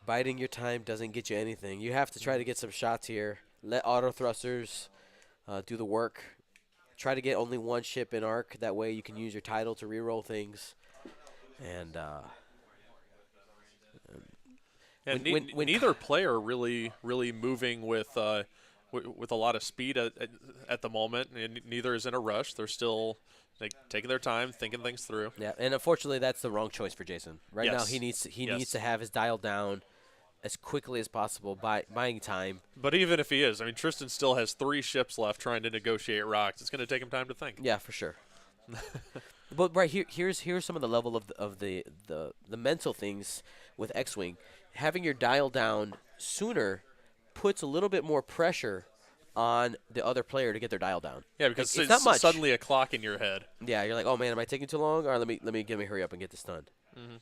Biding your time doesn't get you anything. You have to try to get some shots here. Let auto thrusters do the work. Try to get only one ship in arc. That way you can use your title to reroll things. And neither player really moving with a lot of speed at the moment, and neither is in a rush. They're still taking their time, thinking things through. Yeah, and unfortunately, that's the wrong choice for Jason. Right now, Yes. he needs to have his dial down as quickly as possible, buying time. But even if he is, I mean, Tristan still has 3 ships left trying to negotiate rocks. It's going to take him time to think. Yeah, for sure. But right here's some of the level of the mental things with X-Wing. Having your dial down sooner puts a little bit more pressure on the other player to get their dial down. Yeah, because it's not much. Suddenly a clock in your head. Yeah, you're like, oh man, am I taking too long? Or let me hurry up and get this done. Mm-hmm.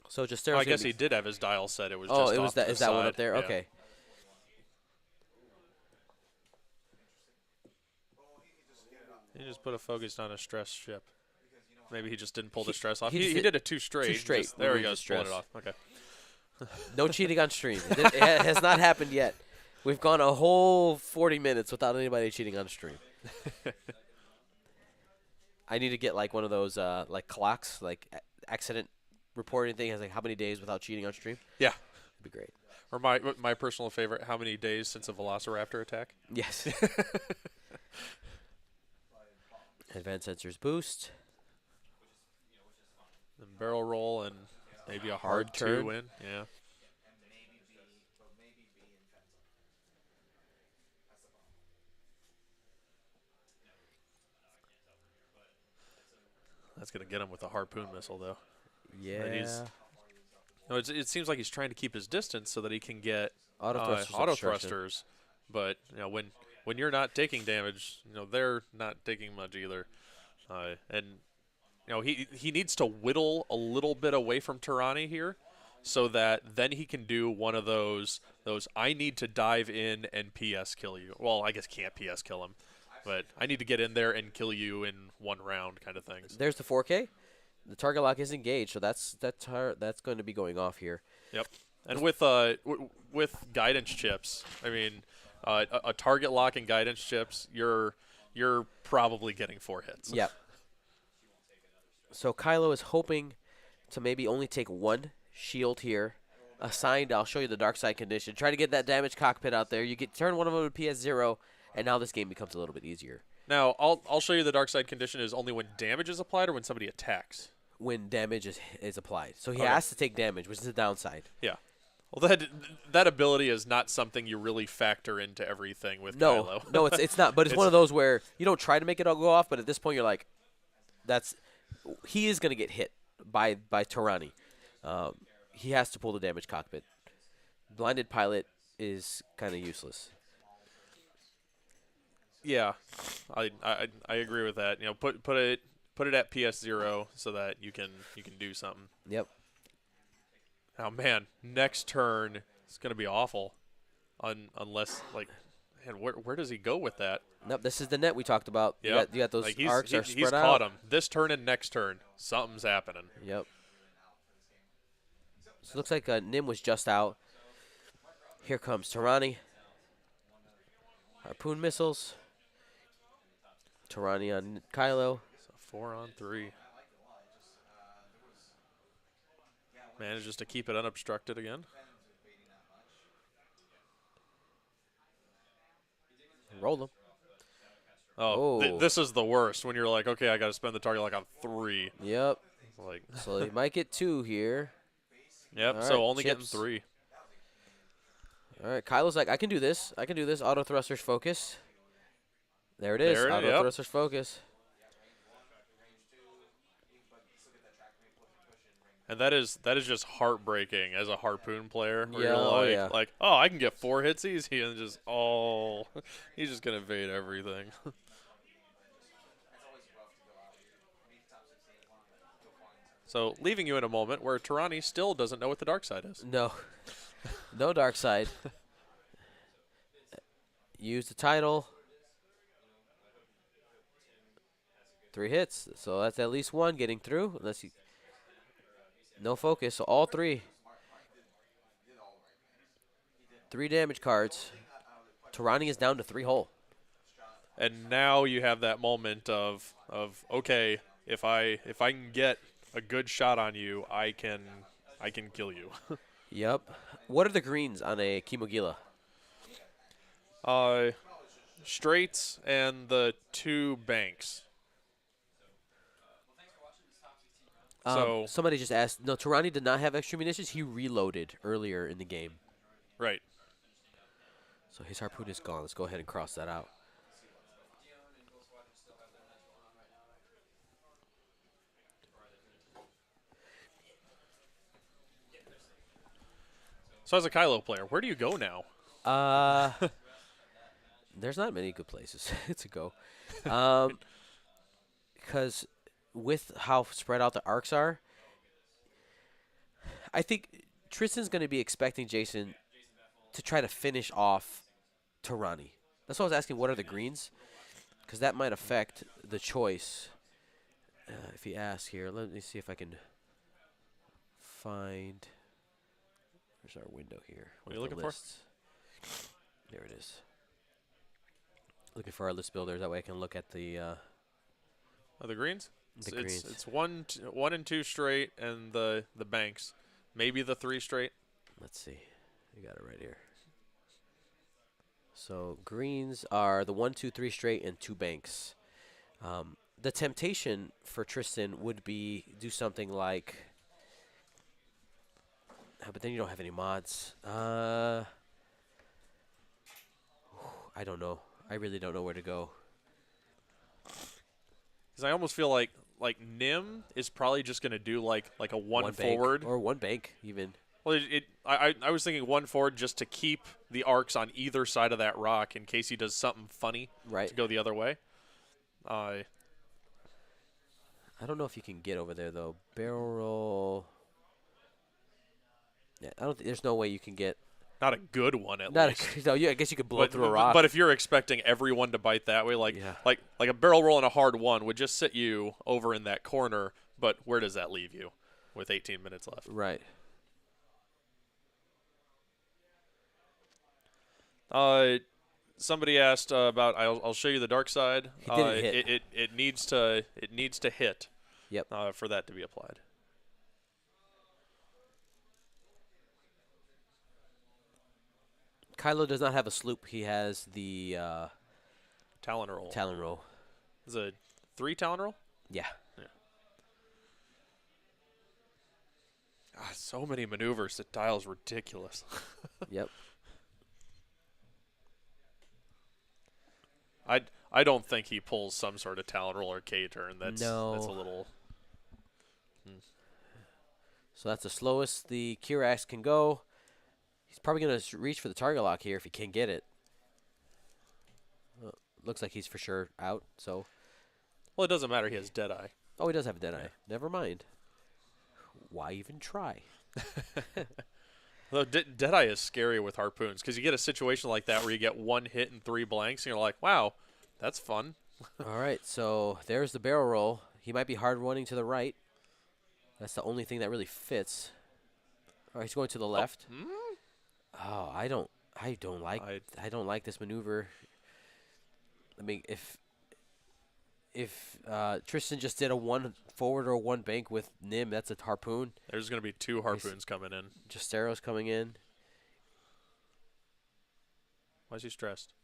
So just I guess he did have his dial set. It was just it was off to that. the Is that one side. up there? Yeah. Okay. He just put a focus on a stress ship. Maybe he just didn't pull the stress off. he He just did it 2 straight. Two straight. Just, there he Remove goes, the pulling it stress. off. Okay. No cheating on stream. It has not happened yet. We've gone a whole 40 minutes without anybody cheating on stream. I need to get like one of those like clocks, like accident reporting thing. Has like how many days without cheating on stream? Yeah. That'd be great. Or my personal favorite, how many days since a Velociraptor attack? Yes. Advanced sensors boost. Then barrel roll and maybe a hard turn. 2 in. Yeah. That's going to get him with a harpoon missile, though. Yeah. No, it seems like he's trying to keep his distance so that he can get Auto thrusters. auto obstruction. thrusters. But when you're not taking damage, they're not taking much either. And he needs to whittle a little bit away from Tirani here, so that then he can do one of those I need to dive in and PS kill you. Well, I guess can't PS kill him, but I need to get in there and kill you in one round kind of things. There's the 4K. The target lock is engaged, so that's going to be going off here. Yep. And with guidance chips, I mean, a target lock and guidance chips, you're probably getting 4 hits. Yep. So Kylo is hoping to maybe only take 1 shield here. Assigned, I'll show you the dark side condition. Try to get that damaged cockpit out there. You turn one of them to PS0, and now this game becomes a little bit easier. Now, I'll show you the dark side condition is only when damage is applied or when somebody attacks. When damage is applied. So he Okay. has to take damage, which is the downside. Yeah. Well, that ability is not something you really factor into everything with Kylo. No, it's not. But it's one of those where you don't try to make it all go off, but at this point you're like, he is going to get hit by Tirani. He has to pull the damaged cockpit. Blinded pilot is kind of useless. Yeah, I agree with that. Put it at PS0 so that you can do something. Yep. Oh man, next turn is gonna be awful, unless man, where does he go with that? Nope, this is the net we talked about. Yeah, You got those arcs are spread he's out. caught him. This turn and next turn, something's happening. Yep. So it looks like Nim was just out. Here comes Tirani. Harpoon missiles. Tarani on Kylo. So 4-on-3. Manages to keep it unobstructed again. Roll them. Oh, Oh. this is the worst when you're like, okay, I got to spend the target like on 3. Yep. Like, So he might get 2 here. yep. All So right, only getting chips. 3. All right, Kylo's like, I can do this. I can do this. Auto thrusters focus. There it is. There it is, Auto yep. thrusters focus. And that is just heartbreaking as a Harpoon player. Where Yeah, you're oh, like, yeah. oh, I can get 4 hits easy, and just he's just gonna evade everything. So leaving you in a moment where Tarani still doesn't know what the dark side is. No. No dark side. Use the title. 3 hits. So that's at least 1 getting through. Unless you. No focus. So all 3. 3 damage cards. Tarani is down to 3 whole. And now you have that moment of okay, if I can get a good shot on you, I can kill you. Yep. What are the greens on a Kimogila? Straights and the 2 banks. So Somebody just asked. No, Tarani did not have extra munitions. He reloaded earlier in the game. right. So his harpoon is gone. Let's go ahead and cross that out. So as a Kylo player, where do you go now? There's not many good places to go. Because with how spread out the arcs are, I think Tristan's going to be expecting Jason to try to finish off Tarani. That's why I was asking what are the greens, because that might affect the choice. If he asks here, let me see if I can find. There's our window here. What are you with the looking for? lists. There it is. Looking for our list builder. That way I can look at the The greens? greens. It's 1 and 2 straight and the banks. Maybe the 3 straight. Let's see. You got it right here. So greens are the 1, 2, 3 straight and 2 banks. The temptation for Tristan would be do something like. But then you don't have any mods. I don't know. I really don't know where to go. Because I almost feel like Nim is probably just going to do like a 1 bank, forward. or 1 bank even. Well, I was thinking 1 forward just to keep the arcs on either side of that rock in case he does something funny Right. to go the other way. I don't know if you can get over there though. Barrel roll. Yeah, I don't. There's no way you can get. Not a good one at Not least. no. Yeah, I guess you could blow through a rock. But if you're expecting everyone to bite that way, like a barrel roll and a hard 1 would just sit you over in that corner. But where does that leave you with 18 minutes left? Right. Somebody asked about. I'll show you the dark side. He didn't hit. It needs to hit. Yep. For that to be applied. Kylo does not have a sloop. He has the Talon roll. Talon roll. Is it 3 Talon roll? Yeah. God, so many maneuvers. The dial's ridiculous. Yep. I don't think he pulls some sort of Talon roll or K turn. That's a little. So that's the slowest the Kirax can go. He's probably going to reach for the target lock here if he can get it. Looks like he's for sure out. So. Well, it doesn't matter. He has Deadeye. Oh, he does have a Deadeye. Never mind. Why even try? Though Deadeye is scary with harpoons because you get a situation like that where you get 1 hit and 3 blanks, and you're like, wow, that's fun. All right, so there's the barrel roll. He might be hard running to the right. That's the only thing that really fits. All right, he's going to the left. Oh, I don't like this maneuver. I mean, if Tristan just did a 1 forward or a 1 bank with Nim, that's a harpoon. There's going to be 2 harpoons coming in. Justero's coming in. Why is he stressed?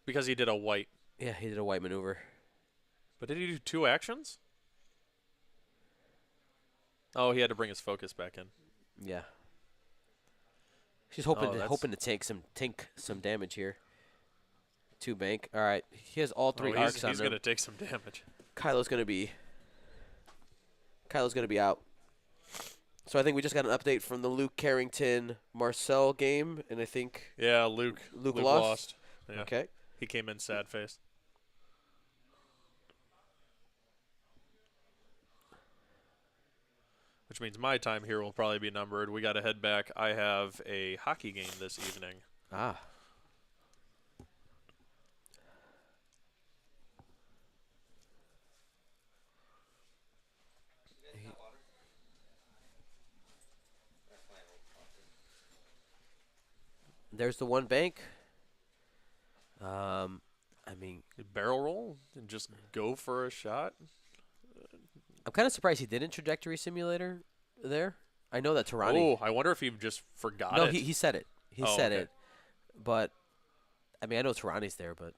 Because he did a white. Yeah, he did a white maneuver. But did he do 2 actions? Oh, he had to bring his focus back in. Yeah. She's hoping to tank some damage here. 2 bank. All right. He has all 3 arcs on him. He's going to take some damage. Kylo's gonna be out. So I think we just got an update from the Luke Carrington Marcel game, and I think Luke lost. Yeah. Okay. He came in sad faced. Which means my time here will probably be numbered. We got to head back. I have a hockey game this evening. Ah. There's the 1 bank. I mean, Barrel roll and just go for a shot. I'm kind of surprised he didn't trajectory simulator there. I know that Tirani. Oh, I wonder if he just forgot it. No, he said it. He said okay. it. But, I mean, I know Tirani's there, but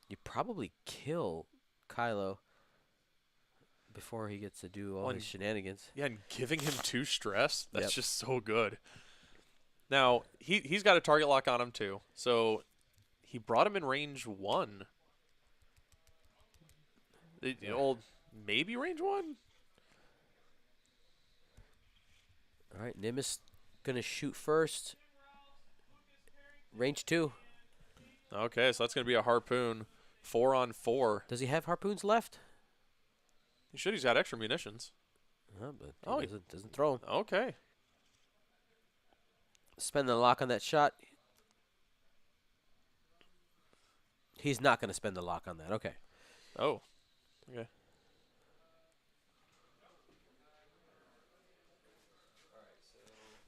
you probably kill Kylo before he gets to do all his shenanigans. Yeah, and giving him 2 stress, that's just so good. Now, he's got a target lock on him, too. So, he brought him in range 1. Maybe range 1? All right, Nim is going to shoot first. Range 2. Okay, so that's going to be a harpoon. 4 on 4. Does he have harpoons left? He should. He's got extra munitions. But he doesn't throw them. Okay. Spend the lock on that shot. He's not going to spend the lock on that. Okay. Oh. Okay.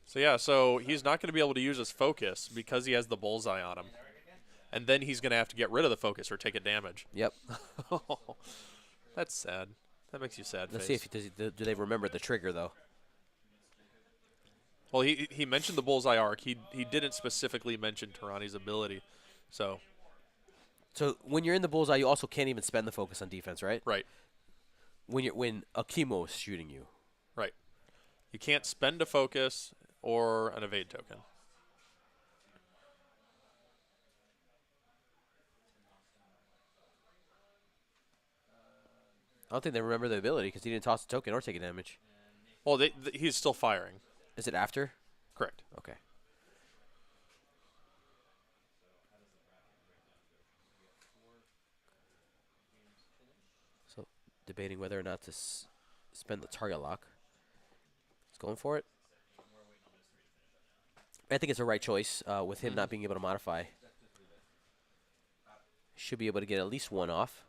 So he's not going to be able to use his focus because he has the bullseye on him. And then he's going to have to get rid of the focus or take a damage. Yep. That's sad. That makes you sad. Let's see if do they remember the trigger, though. Well, he mentioned the bullseye arc. He didn't specifically mention Tirani's ability. So when you're in the bullseye, you also can't even spend the focus on defense, right? Right. When a chemo is shooting you. Right. You can't spend a focus or an evade token. I don't think they remember the ability because he didn't toss the token or take a damage. Well, he's still firing. Is it after? Correct. Okay. So, debating whether or not to spend the target lock. He's going for it. I think it's the right choice with him not being able to modify. Should be able to get at least 1 off.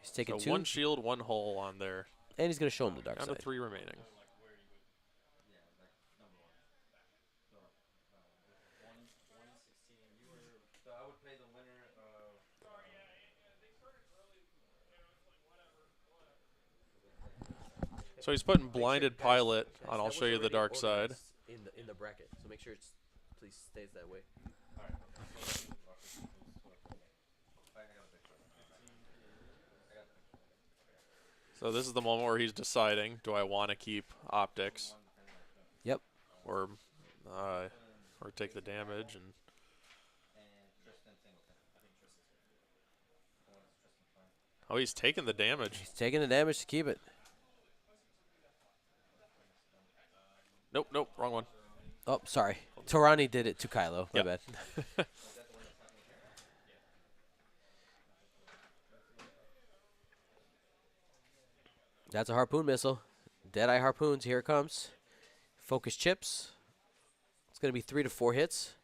He's taking 2. 1 shield, 1 hull on there. And he's going to show him the dark Down side. to 3 remaining. So he's putting blinded pilot on. I'll show you the dark side. In the bracket, so make sure it's please stays that way. So this is the moment where he's deciding: do I want to keep optics? Yep. Or take the damage and. Oh, he's taking the damage. He's taking the damage to keep it. Nope, wrong one. Oh, sorry. Tirani did it to Kylo. My Yep. bad. That's a harpoon missile. Deadeye harpoons. Here it comes. Focus chips. It's going to be 3 to 4 hits.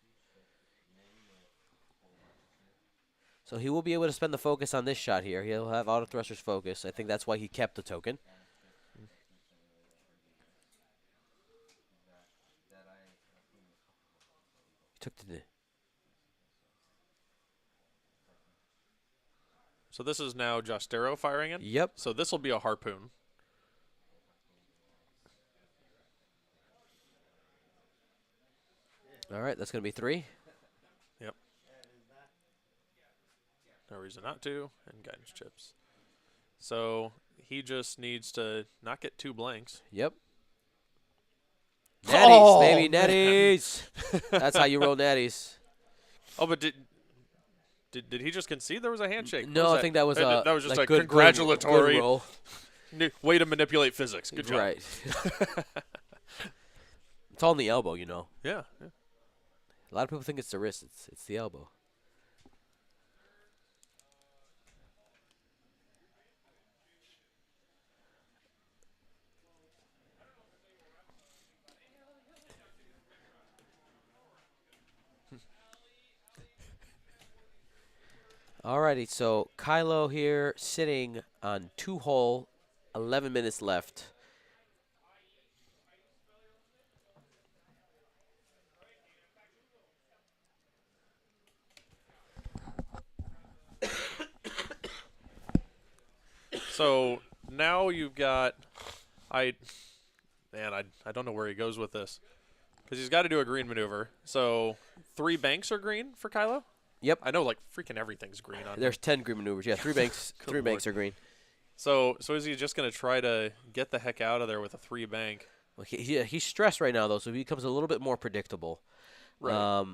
So he will be able to spend the focus on this shot here. He'll have auto thrusters focus. I think that's why he kept the token. Took the So this is now Jostero firing in? Yep. So this will be a harpoon. All right, that's going to be 3. Yep. No reason not to. And guidance chips. So he just needs to not get 2 blanks. Yep. Natties, Oh, baby, man. natties. That's how you roll natties. Oh, but did he just concede there was a handshake? What No, was I think that was that was just like a good congratulatory good roll. way to manipulate physics. Good job. Right. It's all in the elbow, you know. Yeah. A lot of people think it's the wrist. It's the elbow. Alrighty, so Kylo here sitting on 2-hole, 11 minutes left. So now you've got, I don't know where he goes with this, because he's got to do a green maneuver. So 3 banks are green for Kylo. Yep. I know, like freaking everyth's green on. There's 10 green maneuvers. Yeah, 3 banks. Good 3 banks are green. So is he just gonna try to get the heck out of there with a 3 bank? Well, he's stressed right now though, so he becomes a little bit more predictable. Right.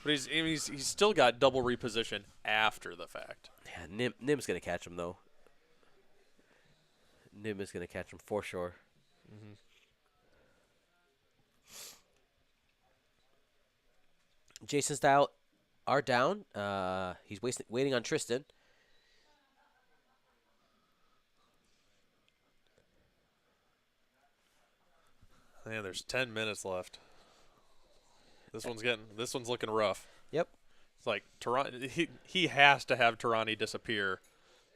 But he's still got double reposition after the fact. Yeah, Nim's gonna catch him though. Nim is gonna catch him for sure. Mm-hmm. Jason Style are down. He's waiting on Tristan. Yeah, there's 10 minutes left. This one's looking rough. Yep. It's like he has to have Tirani disappear,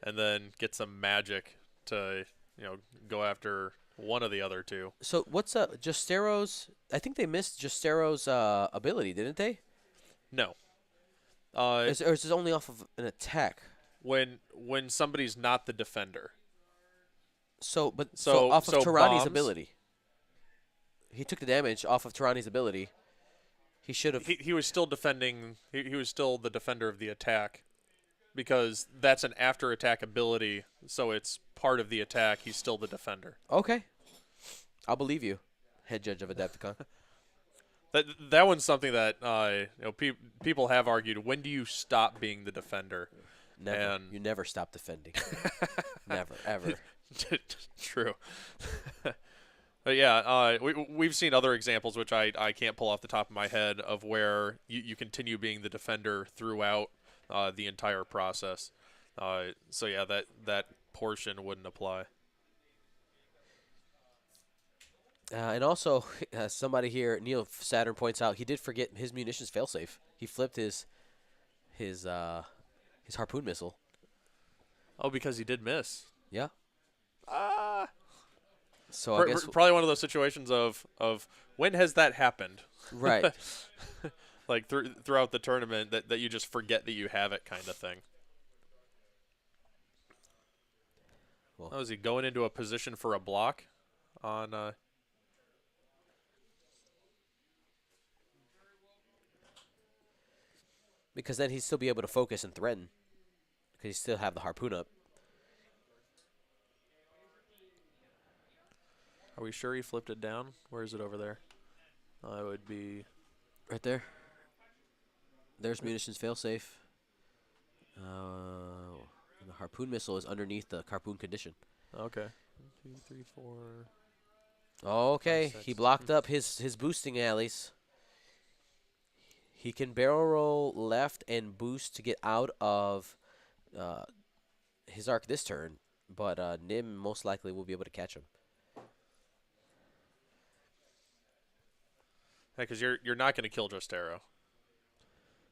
and then get some magic to go after one of the other 2. So what's Justero's? I think they missed Justero's ability, didn't they? No. Or is this only off of an attack? When somebody's not the defender. So So off of Tirani's bombs? ability. He took the damage off of Tirani's ability. He should have. He was still defending. He was still the defender of the attack, because that's an after attack ability. So it's part of the attack. He's still the defender. Okay. I'll believe you, head judge of Adepticon. That one's something that people have argued. When do you stop being the defender? Never. And You never stop defending. Never, ever. True. But yeah, we've seen other examples, which I can't pull off the top of my head, of where you continue being the defender throughout the entire process. So yeah, that portion wouldn't apply. And also, somebody here, Neil Saturn points out, he did forget his munitions failsafe. He flipped his harpoon missile. Oh, because he did miss. Yeah. Ah. So I guess Probably one of those situations of when has that happened? right. Like throughout the tournament that you just forget that you have it, kind of thing. Well, Oh, is he going into a position for a block on because then he'd still be able to focus and threaten. Because he still have the harpoon up. Are we sure he flipped it down? Where is it over there? It would be Right there. There's munitions failsafe. And the harpoon missile is underneath the harpoon condition. okay. 1, 2, 3, 4. Okay, 5, 6. he blocked up his boosting alleys. He can barrel roll left and boost to get out of his arc this turn, but Nim most likely will be able to catch him. Because you're not going to kill Jostero.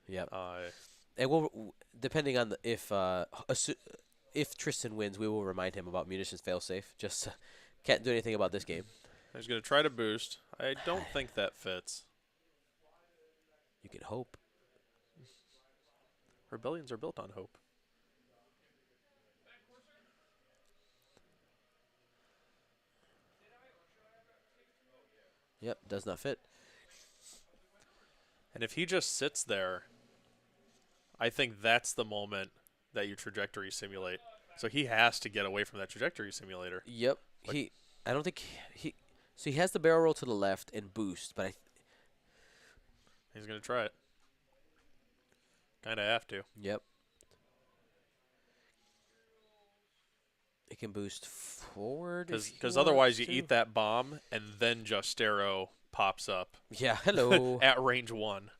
Yep. And we'll, depending on if Tristan wins, we will remind him about munitions failsafe. Just can't do anything about this game. He's going to try to boost. I don't think that fits. You can hope. Rebellions are built on hope. Yep, does not fit. And if he just sits there, I think that's the moment that you trajectory simulate. So he has to get away from that trajectory simulator. Yep. I don't think he. So he has the barrel roll to the left and boost, but He's going to try it. Kind of have to. Yep. It can boost forward. Because otherwise you eat that bomb, and then Justero pops up. Yeah, hello. At range 1.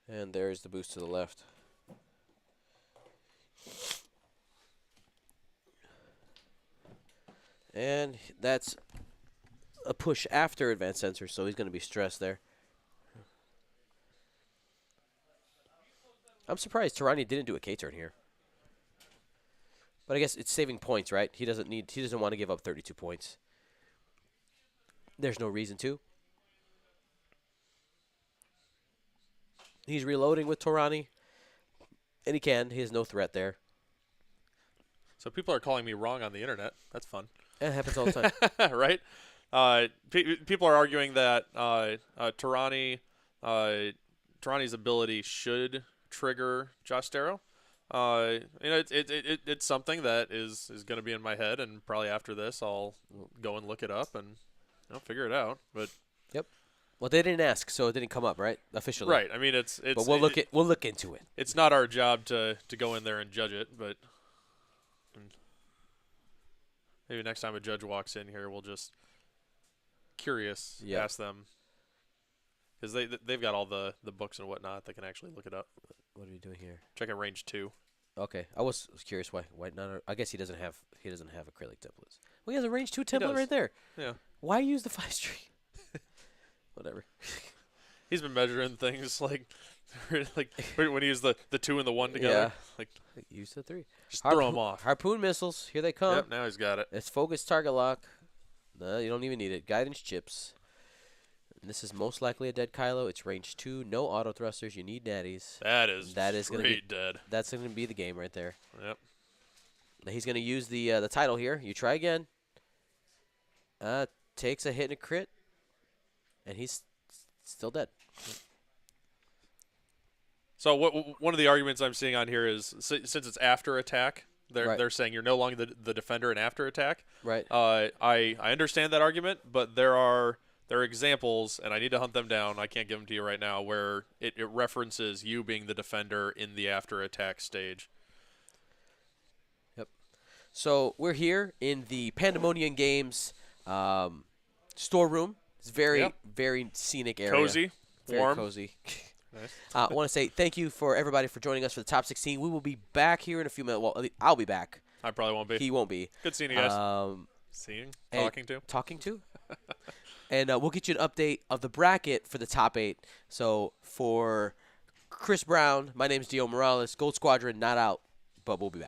And there's the boost to the left. And that's a push after advanced sensor, so he's going to be stressed there. I'm surprised Tirani didn't do a K-turn here. But I guess it's saving points, right? He doesn't want to give up 32 points. There's no reason to. He's reloading with Torani. And he can. He has no threat there. So people are calling me wrong on the internet. That's fun. It happens all the time. Right? People are arguing that Tirani's ability should trigger Justero. It's something that is going to be in my head, and probably after this I'll go and look it up and figure it out. But yep. Well, they didn't ask, so it didn't come up, right? Officially. Right. I mean, it's. But we'll look into it. It's not our job to go in there and judge it, but maybe next time a judge walks in here, we'll just ask them, because they've got all the books and whatnot. They can actually look it up. What are you doing here? Check out range 2. Okay, I was curious why not. I guess he doesn't have acrylic templates. Well, he has a range 2 template right there. Yeah. Why use the 5 string? Whatever. He's been measuring things like when he used the 2 and the 1 together. Yeah. Use the 3. Just throw them off. Harpoon missiles. Here they come. Yep, now he's got it. It's focus target lock. No, you don't even need it. Guidance chips. And this is most likely a dead Kylo. It's range 2. No auto thrusters. You need natties. That is gonna be dead. That's going to be the game right there. Yep. Now he's going to use the title here. You try again. Takes a hit and a crit. And he's still dead. So one of the arguments I'm seeing on here is since it's after attack, they're saying you're no longer the defender in after attack. Right. I understand that argument, but there are examples, and I need to hunt them down. I can't give them to you right now, where it references you being the defender in the after attack stage. Yep. So we're here in the Pandemonium Games storeroom. It's very scenic area. Cozy, very warm, cozy. Nice. I want to say thank you for everybody for joining us for the top 16. We will be back here in a few minutes. Well, I'll be back. I probably won't be. He won't be. Good seeing you guys. Talking to. And we'll get you an update of the bracket for the top 8. So for Chris Brown, my name is Dio Morales. Gold Squadron not out, but we'll be back.